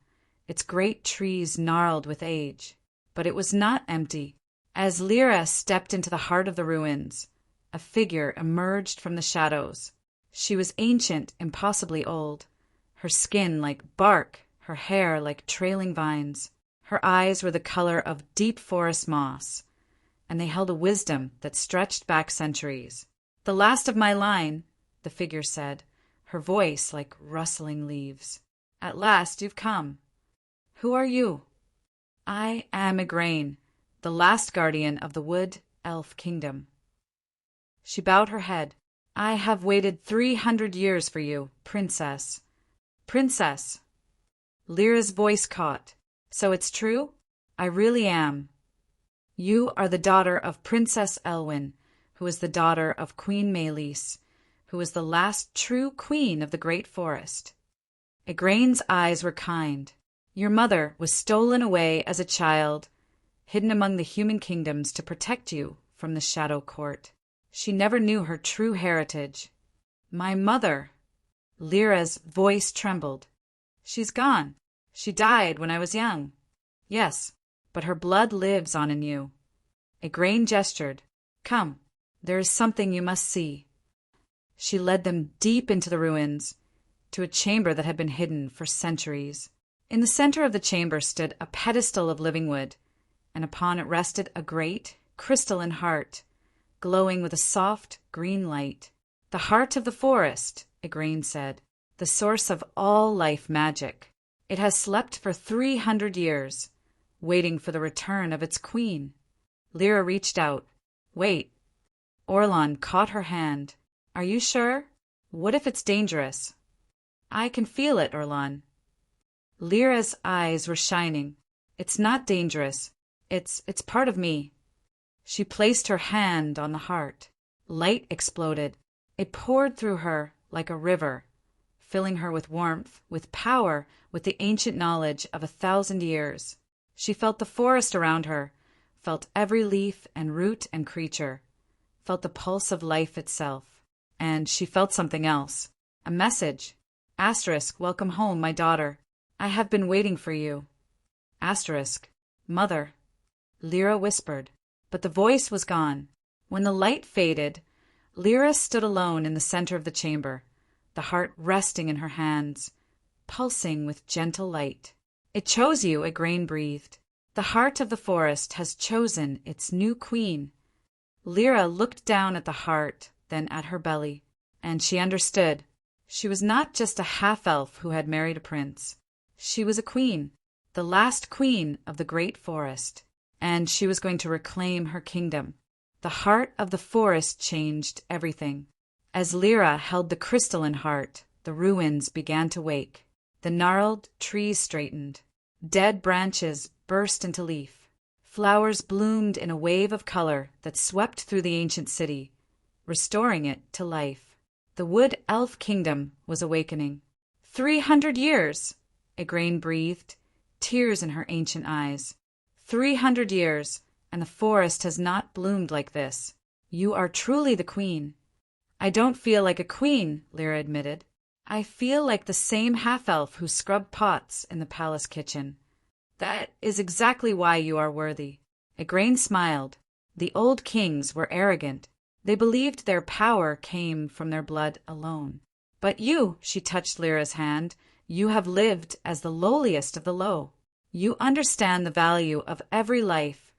A: its great trees gnarled with age. But it was not empty. As Lyra stepped into the heart of the ruins, a figure emerged from the shadows. She was ancient, impossibly old, her skin like bark, her hair like trailing vines. Her eyes were the color of deep forest moss, and they held a wisdom that stretched back centuries. "The last of my line," the figure said, her voice like rustling leaves. "At last you've come. Who are you?" "I am Igraine, the last guardian of the Wood Elf Kingdom." She bowed her head. "I have waited 300 years for you, Princess." "Princess!" Lyra's voice caught. "So it's true? I really am. You are the daughter of Princess Elwyn, who is the daughter of Queen Meleys, who is the last true queen of the Great Forest." Igraine's eyes were kind. "Your mother was stolen away as a child, hidden among the human kingdoms to protect you from the Shadow Court. She never knew her true heritage." "My mother!" Lyra's voice trembled. "She's gone. She died when I was young." "Yes, but her blood lives on in you." Igraine gestured. "Come, there is something you must see." She led them deep into the ruins, to a chamber that had been hidden for centuries. In the center of the chamber stood a pedestal of living wood, and upon it rested a great, crystalline heart, glowing with a soft, green light. "The heart of the forest," Igraine said, "the source of all life magic. It has slept for 300 years, waiting for the return of its queen." Lyra reached out. "Wait." Orlan caught her hand. "Are you sure? What if it's dangerous?" "I can feel it, Orlan." Lyra's eyes were shining. "It's not dangerous. It's part of me." She placed her hand on the heart. Light exploded. It poured through her like a river, filling her with warmth, with power, with the ancient knowledge of 1,000 years. She felt the forest around her, felt every leaf and root and creature, felt the pulse of life itself. And she felt something else. A message. "Asterisk, welcome home, my daughter. I have been waiting for you." Asterisk. "Mother." Lyra whispered, but the voice was gone. When the light faded, Lyra stood alone in the center of the chamber, the heart resting in her hands, pulsing with gentle light. "It chose you," Igraine breathed. "The heart of the forest has chosen its new queen." Lyra looked down at the heart, then at her belly, and she understood. She was not just a half-elf who had married a prince. She was a queen, the last queen of the Great Forest, and she was going to reclaim her kingdom. The heart of the forest changed everything. As Lyra held the crystalline heart, the ruins began to wake. The gnarled trees straightened. Dead branches burst into leaf. Flowers bloomed in a wave of color that swept through the ancient city, restoring it to life. The Wood Elf Kingdom was awakening. 300 years! Igraine breathed, tears in her ancient eyes. 300 years, and the forest has not bloomed like this. You are truly the queen. "I don't feel like a queen," Lyra admitted. "I feel like the same half-elf who scrubbed pots in the palace kitchen." "That is exactly why you are worthy." Igraine smiled. The old kings were arrogant. They believed their power came from their blood alone. "But you," she touched Lyra's hand, "you have lived as the lowliest of the low. You understand the value of every life,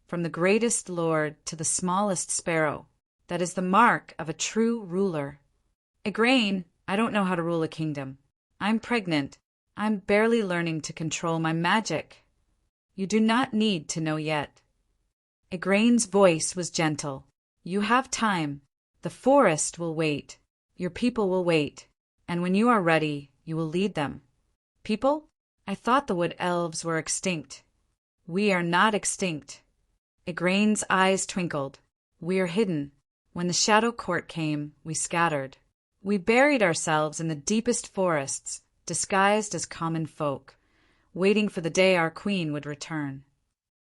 A: from the greatest lord to the smallest sparrow. That is the mark of a true ruler." "Igraine, I don't know how to rule a kingdom. I'm pregnant. I'm barely learning to control my magic." "You do not need to know yet." Igraine's voice was gentle. "You have time. The forest will wait. Your people will wait. And when you are ready, you will lead them." "People? I thought the wood elves were extinct." "We are not extinct." Igraine's eyes twinkled. "We are hidden. When the Shadow Court came, we scattered. We buried ourselves in the deepest forests, disguised as common folk, waiting for the day our queen would return."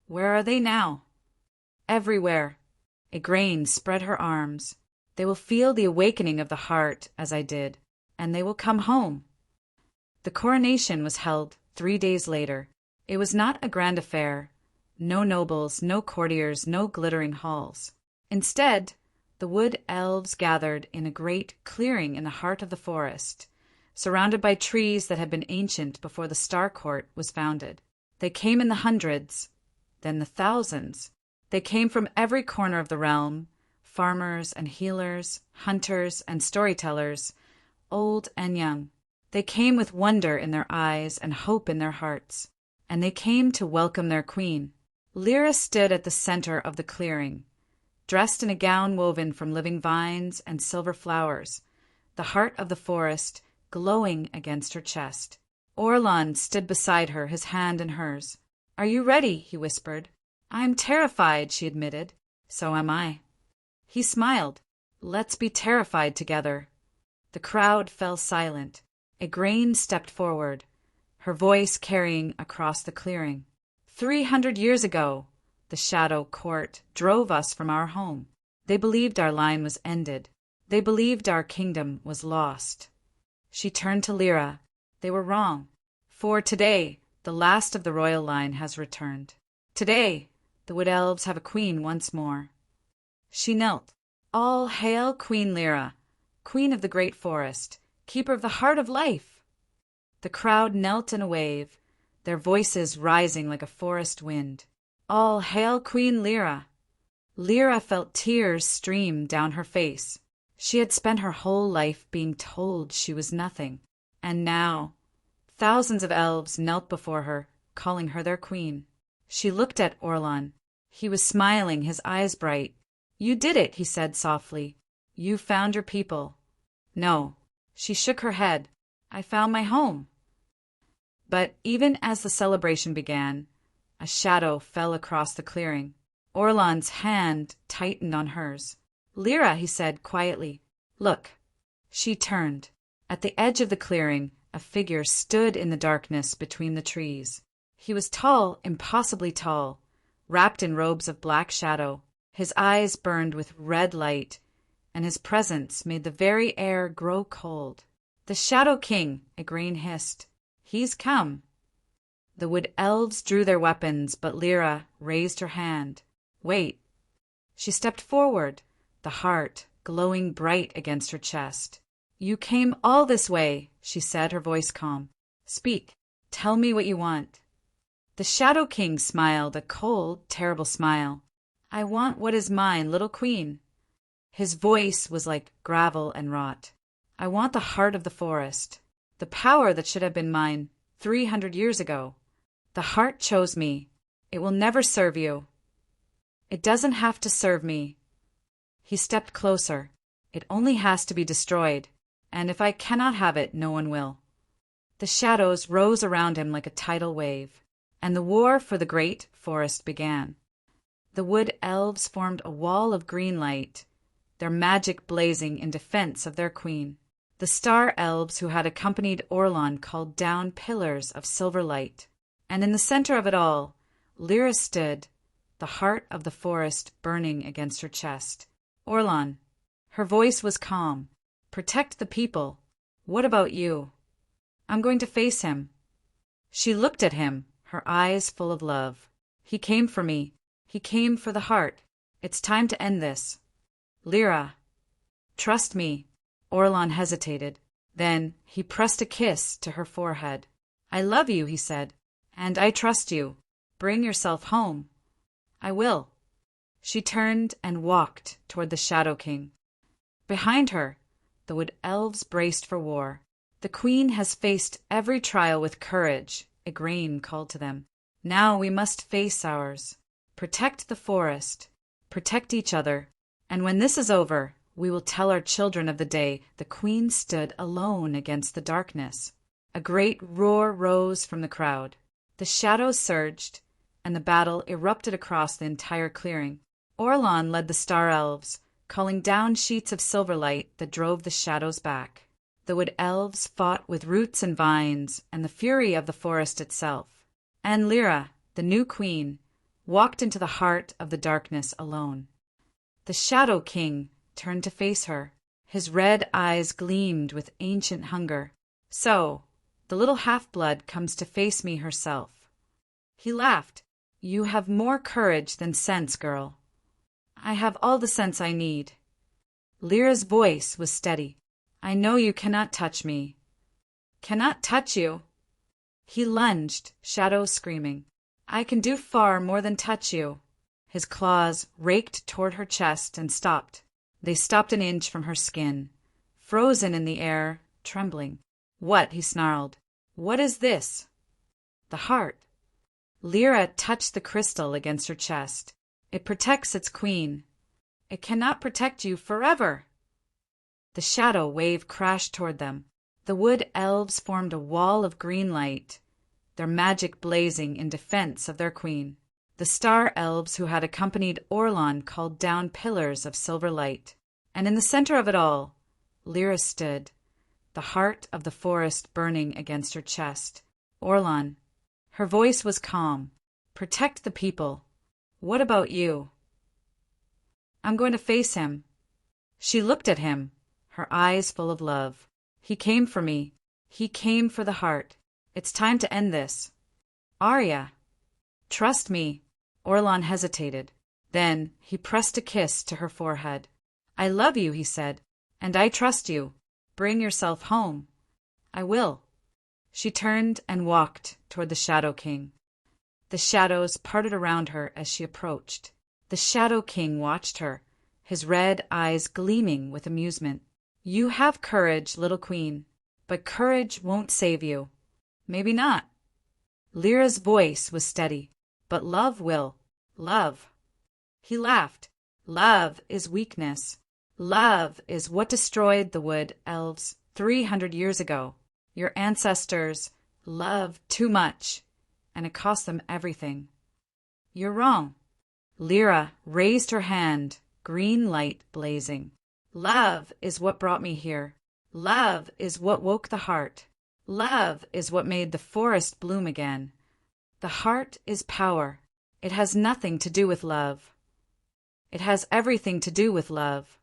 A: "Where are they now?" "Everywhere." Igraine spread her arms. "They will feel the awakening of the heart, as I did, and they will come home." The coronation was held 3 days later. It was not a grand affair. No nobles, no courtiers, no glittering halls. Instead, the wood elves gathered in a great clearing in the heart of the forest, surrounded by trees that had been ancient before the Star Court was founded. They came in the hundreds, then the thousands. They came from every corner of the realm, farmers and healers, hunters and storytellers, old and young. They came with wonder in their eyes and hope in their hearts, and they came to welcome their queen. Lyra stood at the center of the clearing, dressed in a gown woven from living vines and silver flowers, the heart of the forest glowing against her chest. Orlan stood beside her, his hand in hers. "Are you ready?" he whispered. "I am terrified," she admitted. "So am I." He smiled. "Let's be terrified together." The crowd fell silent. Igraine stepped forward, her voice carrying across the clearing. 300 years ago, the Shadow Court drove us from our home. They believed our line was ended. They believed our kingdom was lost. She turned to Lyra. They were wrong. For today, the last of the royal line has returned. Today, the Wood Elves have a queen once more. She knelt. "All hail Queen Lyra, queen of the great forest, keeper of the heart of life!" The crowd knelt in a wave, their voices rising like a forest wind. "All hail Queen Lyra!" Lyra felt tears stream down her face. She had spent her whole life being told she was nothing, and now thousands of elves knelt before her, calling her their queen. She looked at Orlan. He was smiling, his eyes bright. "You did it," he said softly. "You found your people." "No." She shook her head. "I found my home." But even as the celebration began, a shadow fell across the clearing. Orlan's hand tightened on hers. "Lyra," he said quietly. "Look." She turned. At the edge of the clearing, a figure stood in the darkness between the trees. He was tall, impossibly tall, wrapped in robes of black shadow. His eyes burned with red light, and his presence made the very air grow cold. "The Shadow King," Igraine hissed. "He's come." The Wood Elves drew their weapons, but Lyra raised her hand. "Wait." She stepped forward, the heart glowing bright against her chest. "You came all this way," she said, her voice calm. "Speak. Tell me what you want." The Shadow King smiled, a cold, terrible smile. "I want what is mine, little queen." His voice was like gravel and rot. "I want the heart of the forest, the power that should have been mine 300 years ago. The heart chose me. It will never serve you." "It doesn't have to serve me." He stepped closer. "It only has to be destroyed, and if I cannot have it, no one will." The shadows rose around him like a tidal wave, and the war for the great forest began. The Wood Elves formed a wall of green light, their magic blazing in defense of their queen. The Star Elves who had accompanied Orlan called down pillars of silver light, and in the center of it all, Lyra stood, the heart of the forest burning against her chest. "Orlan." Her voice was calm. "Protect the people. What about you?" "I'm going to face him." She looked at him, her eyes full of love. "He came for me. He came for the heart. It's time to end this." "Lyra." "Trust me." Orlan hesitated. Then he pressed a kiss to her forehead. "I love you," he said, "and I trust you. Bring yourself home." "I will." She turned and walked toward the Shadow King. Behind her, the Wood Elves braced for war. "The Queen has faced every trial with courage," Igraine called to them. "Now we must face ours. Protect the forest. Protect each other. And when this is over, we will tell our children of the day the Queen stood alone against the darkness." A great roar rose from the crowd. The shadows surged, and the battle erupted across the entire clearing. Orlan led the Star Elves, calling down sheets of silver light that drove the shadows back. The Wood Elves fought with roots and vines and the fury of the forest itself. And Lyra, the new queen, walked into the heart of the darkness alone. The Shadow King turned to face her. His red eyes gleamed with ancient hunger. "So, the little half-blood comes to face me herself." He laughed. You have more courage than sense, girl. I have all the sense I need. Lyra's voice was steady. I know you cannot touch me. Cannot touch you? He lunged, shadows screaming. I can do far more than touch you. His claws raked toward her chest and stopped. They stopped an inch from her skin, frozen in the air, trembling. What? He snarled. What is this? The heart. Lyra touched the crystal against her chest. It protects its queen. It cannot protect you forever. The shadow wave crashed toward them. The wood elves formed a wall of green light, their magic blazing in defense of their queen. The star elves who had accompanied Orlan called down pillars of silver light. And in the center of it all, Lyra stood, the heart of the forest burning against her chest. Orlan. Her voice was calm. Protect the people. What about you? I'm going to face him. She looked at him, her eyes full of love. He came for me. He came for the heart. It's time to end this. Arya. Trust me. Orlan hesitated. Then he pressed a kiss to her forehead. I love you, he said, and I trust you. Bring yourself home. I will. She turned and walked toward the Shadow King. The shadows parted around her as she approached. The Shadow King watched her, his red eyes gleaming with amusement. You have courage, little queen, but courage won't save you. Maybe not. Lyra's voice was steady. But love will. Love. He laughed. Love is weakness. Love is what destroyed the wood elves 300 years ago. Your ancestors loved too much, and it cost them everything. You're wrong. Lyra raised her hand, green light blazing. Love is what brought me here. Love is what woke the heart. Love is what made the forest bloom again. The heart is power. It has nothing to do with love. It has everything to do with love.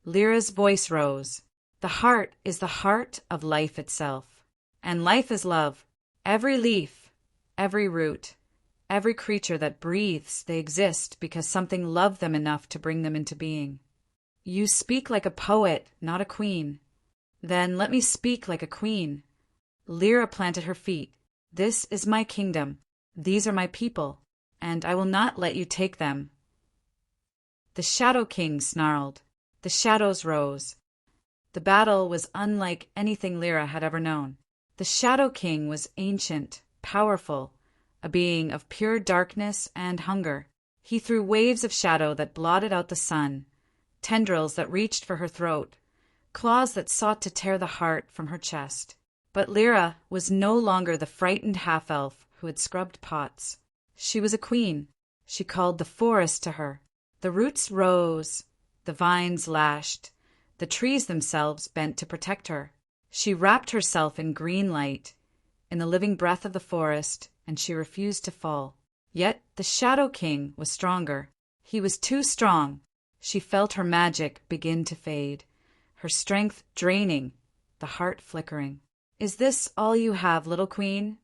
A: Lyra's voice rose. The heart is the heart of life itself. And life is love. Every leaf, every root, every creature that breathes, they exist because something loved them enough to bring them into being. You speak like a poet, not a queen. Then let me speak like a queen. Lyra planted her feet. This is my kingdom. These are my people, and I will not let you take them. The Shadow King snarled. The shadows rose. The battle was unlike anything Lyra had ever known. The Shadow King was ancient, powerful, a being of pure darkness and hunger. He threw waves of shadow that blotted out the sun, tendrils that reached for her throat, claws that sought to tear the heart from her chest. But Lyra was no longer the frightened half-elf who had scrubbed pots. She was a queen. She called the forest to her. The roots rose, the vines lashed, the trees themselves bent to protect her. She wrapped herself in green light, in the living breath of the forest, and she refused to fall. Yet the Shadow King was stronger. He was too strong. She felt her magic begin to fade, her strength draining, the heart flickering. Is this all you have, little queen?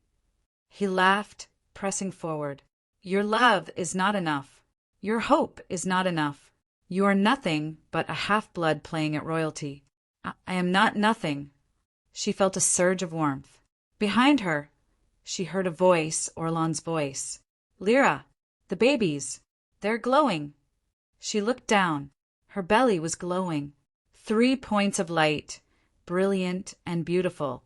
A: He laughed, pressing forward. Your love is not enough. Your hope is not enough. You are nothing but a half-blood playing at royalty. I am not nothing. She felt a surge of warmth. Behind her, she heard a voice, Orlan's voice. Lyra, the babies, they're glowing. She looked down. Her belly was glowing. 3 points of light, brilliant and beautiful,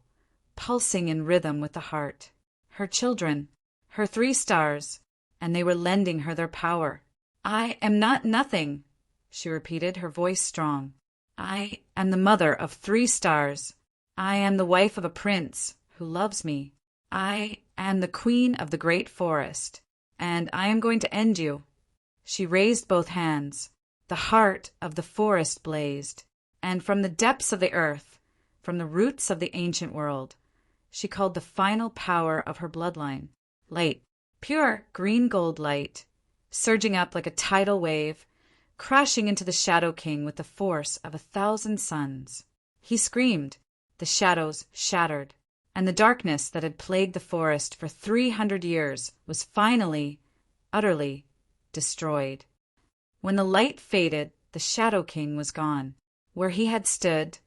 A: pulsing in rhythm with the heart. Her children, her 3 stars, and they were lending her their power. I am not nothing, she repeated, her voice strong. I am the mother of 3 stars. I am the wife of a prince who loves me. I am the queen of the great forest, and I am going to end you. She raised both hands. The heart of the forest blazed, and from the depths of the earth, from the roots of the ancient world, she called the final power of her bloodline. Light, pure green gold light, surging up like a tidal wave, crashing into the Shadow King with the force of 1,000 suns. He screamed. The shadows shattered, and the darkness that had plagued the forest for 300 years was finally utterly destroyed. When the light faded, the Shadow King was gone. Where he had stood,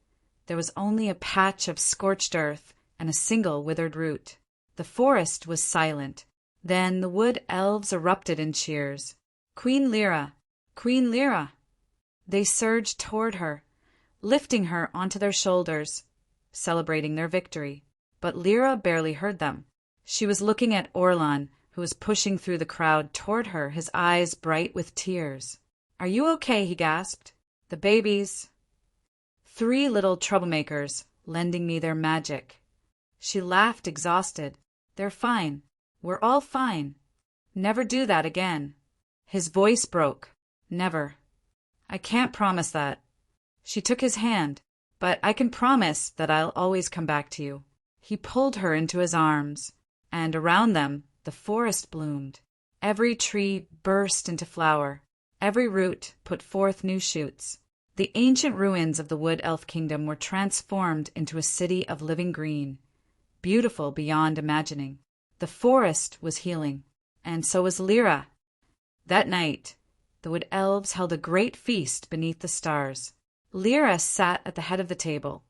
A: there was only a patch of scorched earth and a single withered root. The forest was silent. Then the wood elves erupted in cheers. "Queen Lyra! Queen Lyra!" They surged toward her, lifting her onto their shoulders, celebrating their victory. But Lyra barely heard them. She was looking at Orlan, who was pushing through the crowd toward her, his eyes bright with tears. "Are you okay?" he gasped. "The babies." "3 little troublemakers, lending me their magic." She laughed, exhausted. "They're fine. We're all fine. Never do that again." His voice broke. "Never. I can't promise that." She took his hand. "But I can promise that I'll always come back to you." He pulled her into his arms, and around them the forest bloomed. Every tree burst into flower. Every root put forth new shoots. The ancient ruins of the Wood Elf Kingdom were transformed into a city of living green, beautiful beyond imagining. The forest was healing, and so was Lyra. That night, the Wood Elves held a great feast beneath the stars. Lyra sat at the head of the table,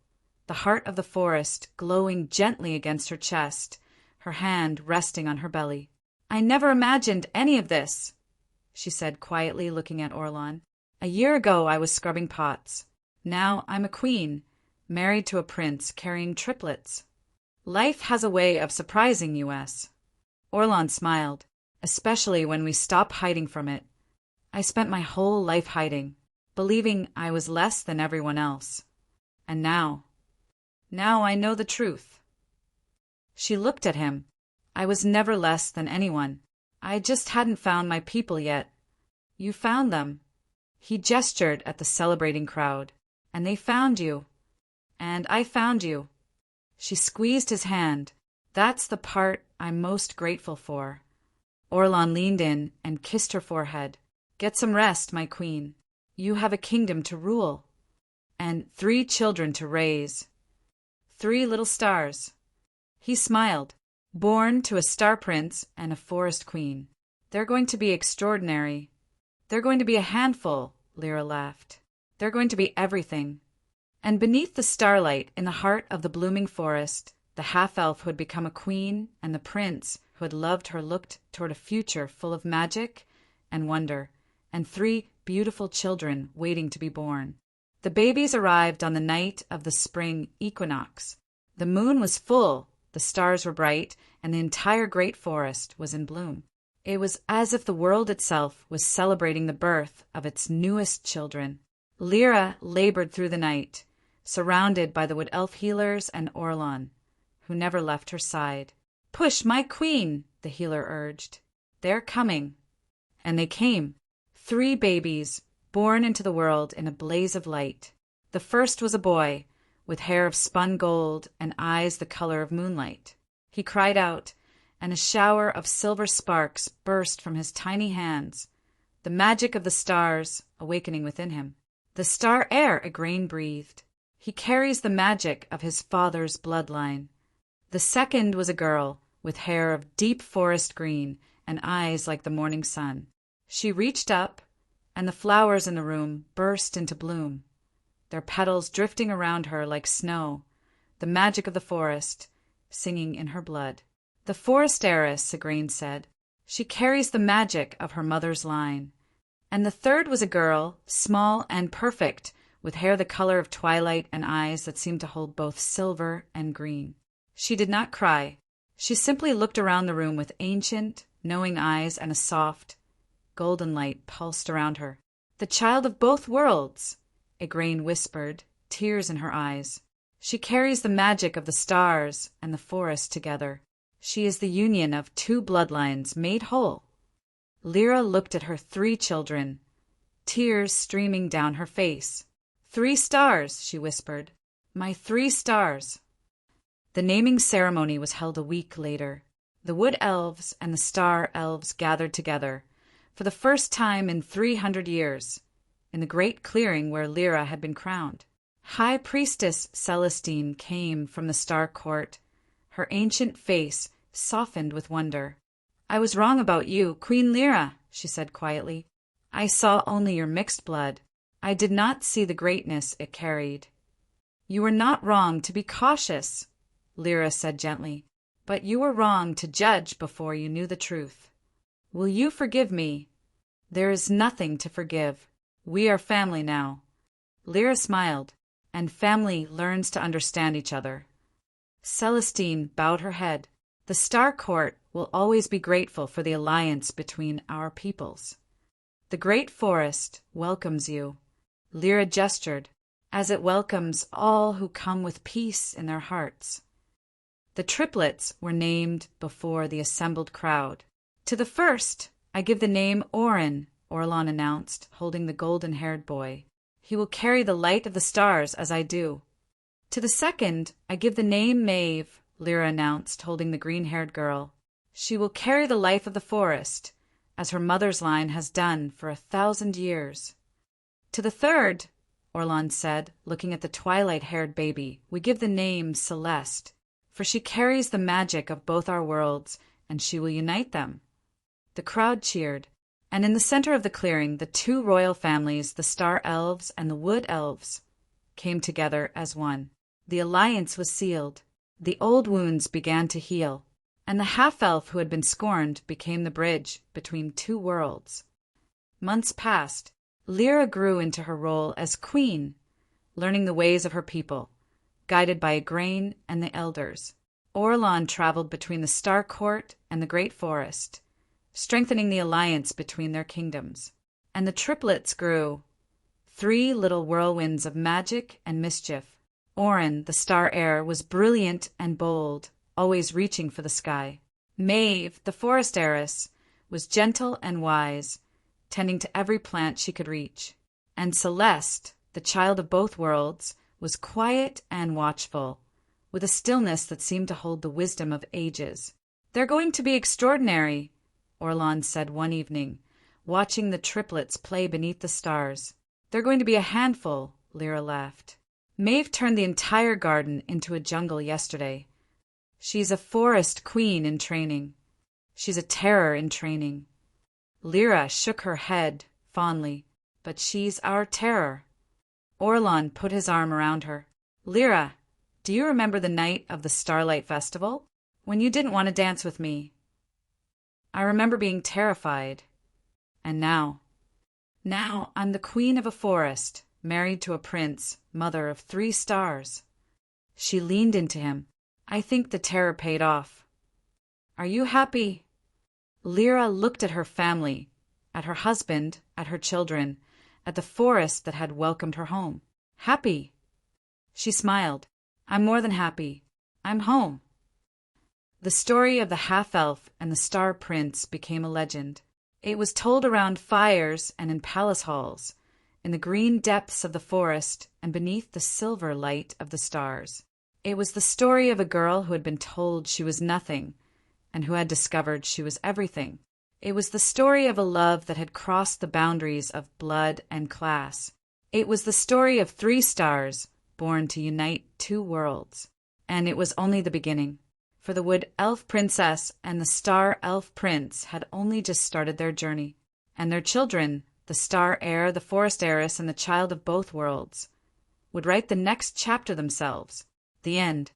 A: the heart of the forest glowing gently against her chest, her hand resting on her belly. "I never imagined any of this," she said quietly, looking at Orlan. "A year ago I was scrubbing pots. Now I'm a queen, married to a prince, carrying triplets. Life has a way of surprising you, S." Orlan smiled. "Especially when we stop hiding from it. I spent my whole life hiding, believing I was less than everyone else. And now I know the truth." She looked at him. "I was never less than anyone. I just hadn't found my people yet. You found them." He gestured at the celebrating crowd. "And they found you. And I found you." She squeezed his hand. "That's the part I'm most grateful for." Orlan leaned in and kissed her forehead. "Get some rest, my queen. You have a kingdom to rule, and 3 children to raise. 3 little stars." He smiled. "Born to a star prince and a forest queen. They're going to be extraordinary. They're going to be a handful," Lyra laughed. "They're going to be everything." And beneath the starlight, in the heart of the blooming forest, the half-elf who had become a queen and the prince who had loved her looked toward a future full of magic and wonder, and 3 beautiful children waiting to be born. The babies arrived on the night of the spring equinox. The moon was full, the stars were bright, and the entire great forest was in bloom. It was as if the world itself was celebrating the birth of its newest children. Lyra labored through the night, surrounded by the Wood Elf healers and Orlan, who never left her side. "Push, my queen," the healer urged. "They're coming." And they came. 3 babies, born into the world in a blaze of light. The first was a boy, with hair of spun gold and eyes the color of moonlight. He cried out, and a shower of silver sparks burst from his tiny hands, the magic of the stars awakening within him. "The star heir," Igraine breathed. "He carries the magic of his father's bloodline." The second was a girl, with hair of deep forest green and eyes like the morning sun. She reached up, and the flowers in the room burst into bloom, their petals drifting around her like snow, the magic of the forest singing in her blood. "The forest heiress," Igraine said. "She carries the magic of her mother's line." And the third was a girl, small and perfect, with hair the color of twilight and eyes that seemed to hold both silver and green. She did not cry. She simply looked around the room with ancient, knowing eyes, and a soft, golden light pulsed around her. "The child of both worlds," Igraine whispered, tears in her eyes. "She carries the magic of the stars and the forest together. She is the union of 2 bloodlines made whole." Lyra looked at her 3 children, tears streaming down her face. "3 stars," she whispered. "My 3 stars." The naming ceremony was held a week later. The Wood Elves and the Star Elves gathered together, for the first time in 300 years, in the great clearing where Lyra had been crowned. High Priestess Celestine came from the Star Court, her ancient face softened with wonder. I was wrong about you, Queen Lyra, she said quietly. I saw only your mixed blood. I did not see the greatness it carried. You were not wrong to be cautious, Lyra said gently, but you were wrong to judge before you knew the truth. Will you forgive me? There is nothing to forgive. We are family now. Lyra smiled, and family learns to understand each other. Celestine bowed her head. The Star Court will always be grateful for the alliance between our peoples. The great forest welcomes you. Lyra gestured, as it welcomes all who come with peace in their hearts. The triplets were named before the assembled crowd. To the first, I give the name Orin, Orlan announced, holding the golden-haired boy. He will carry the light of the stars as I do. To the second, I give the name Maeve, Lyra announced, holding the green-haired girl. She will carry the life of the forest, as her mother's line has done for 1,000 years. To the third, Orlan said, looking at the twilight-haired baby, we give the name Celeste, for she carries the magic of both our worlds, and she will unite them. The crowd cheered, and in the center of the clearing, the two royal families, the Star Elves and the Wood Elves, came together as one. The alliance was sealed. The old wounds began to heal, and the half-elf who had been scorned became the bridge between two worlds. Months passed. Lyra grew into her role as queen, learning the ways of her people, guided by Igraine and the elders. Orlan traveled between the Star Court and the Great Forest, strengthening the alliance between their kingdoms. And the triplets grew, 3 little whirlwinds of magic and mischief. Orin, the star heir, was brilliant and bold, always reaching for the sky. Maeve, the forest heiress, was gentle and wise, tending to every plant she could reach. And Celeste, the child of both worlds, was quiet and watchful, with a stillness that seemed to hold the wisdom of ages. They're going to be extraordinary, Orlan said one evening, watching the triplets play beneath the stars. They're going to be a handful, Lyra laughed. Maeve turned the entire garden into a jungle yesterday. She's a forest queen in training. She's a terror in training. Lyra shook her head fondly, but she's our terror. Orlan put his arm around her. Lyra, do you remember the night of the Starlight Festival, when you didn't want to dance with me? I remember being terrified. And now I'm the queen of a forest, married to a prince, mother of 3 stars. She leaned into him. I think the terror paid off. Are you happy? Lyra looked at her family, at her husband, at her children, at the forest that had welcomed her home. Happy? She smiled. I'm more than happy. I'm home. The story of the half-elf and the star prince became a legend. It was told around fires and in palace halls, in the green depths of the forest and beneath the silver light of the stars. It was the story of a girl who had been told she was nothing and who had discovered she was everything. It was the story of a love that had crossed the boundaries of blood and class. It was the story of 3 stars born to unite 2 worlds. And it was only the beginning, for the Wood Elf Princess and the Star Elf Prince had only just started their journey, and their children, the Star Heir, the Forest Heiress, and the Child of both worlds, would write the next chapter themselves. The end.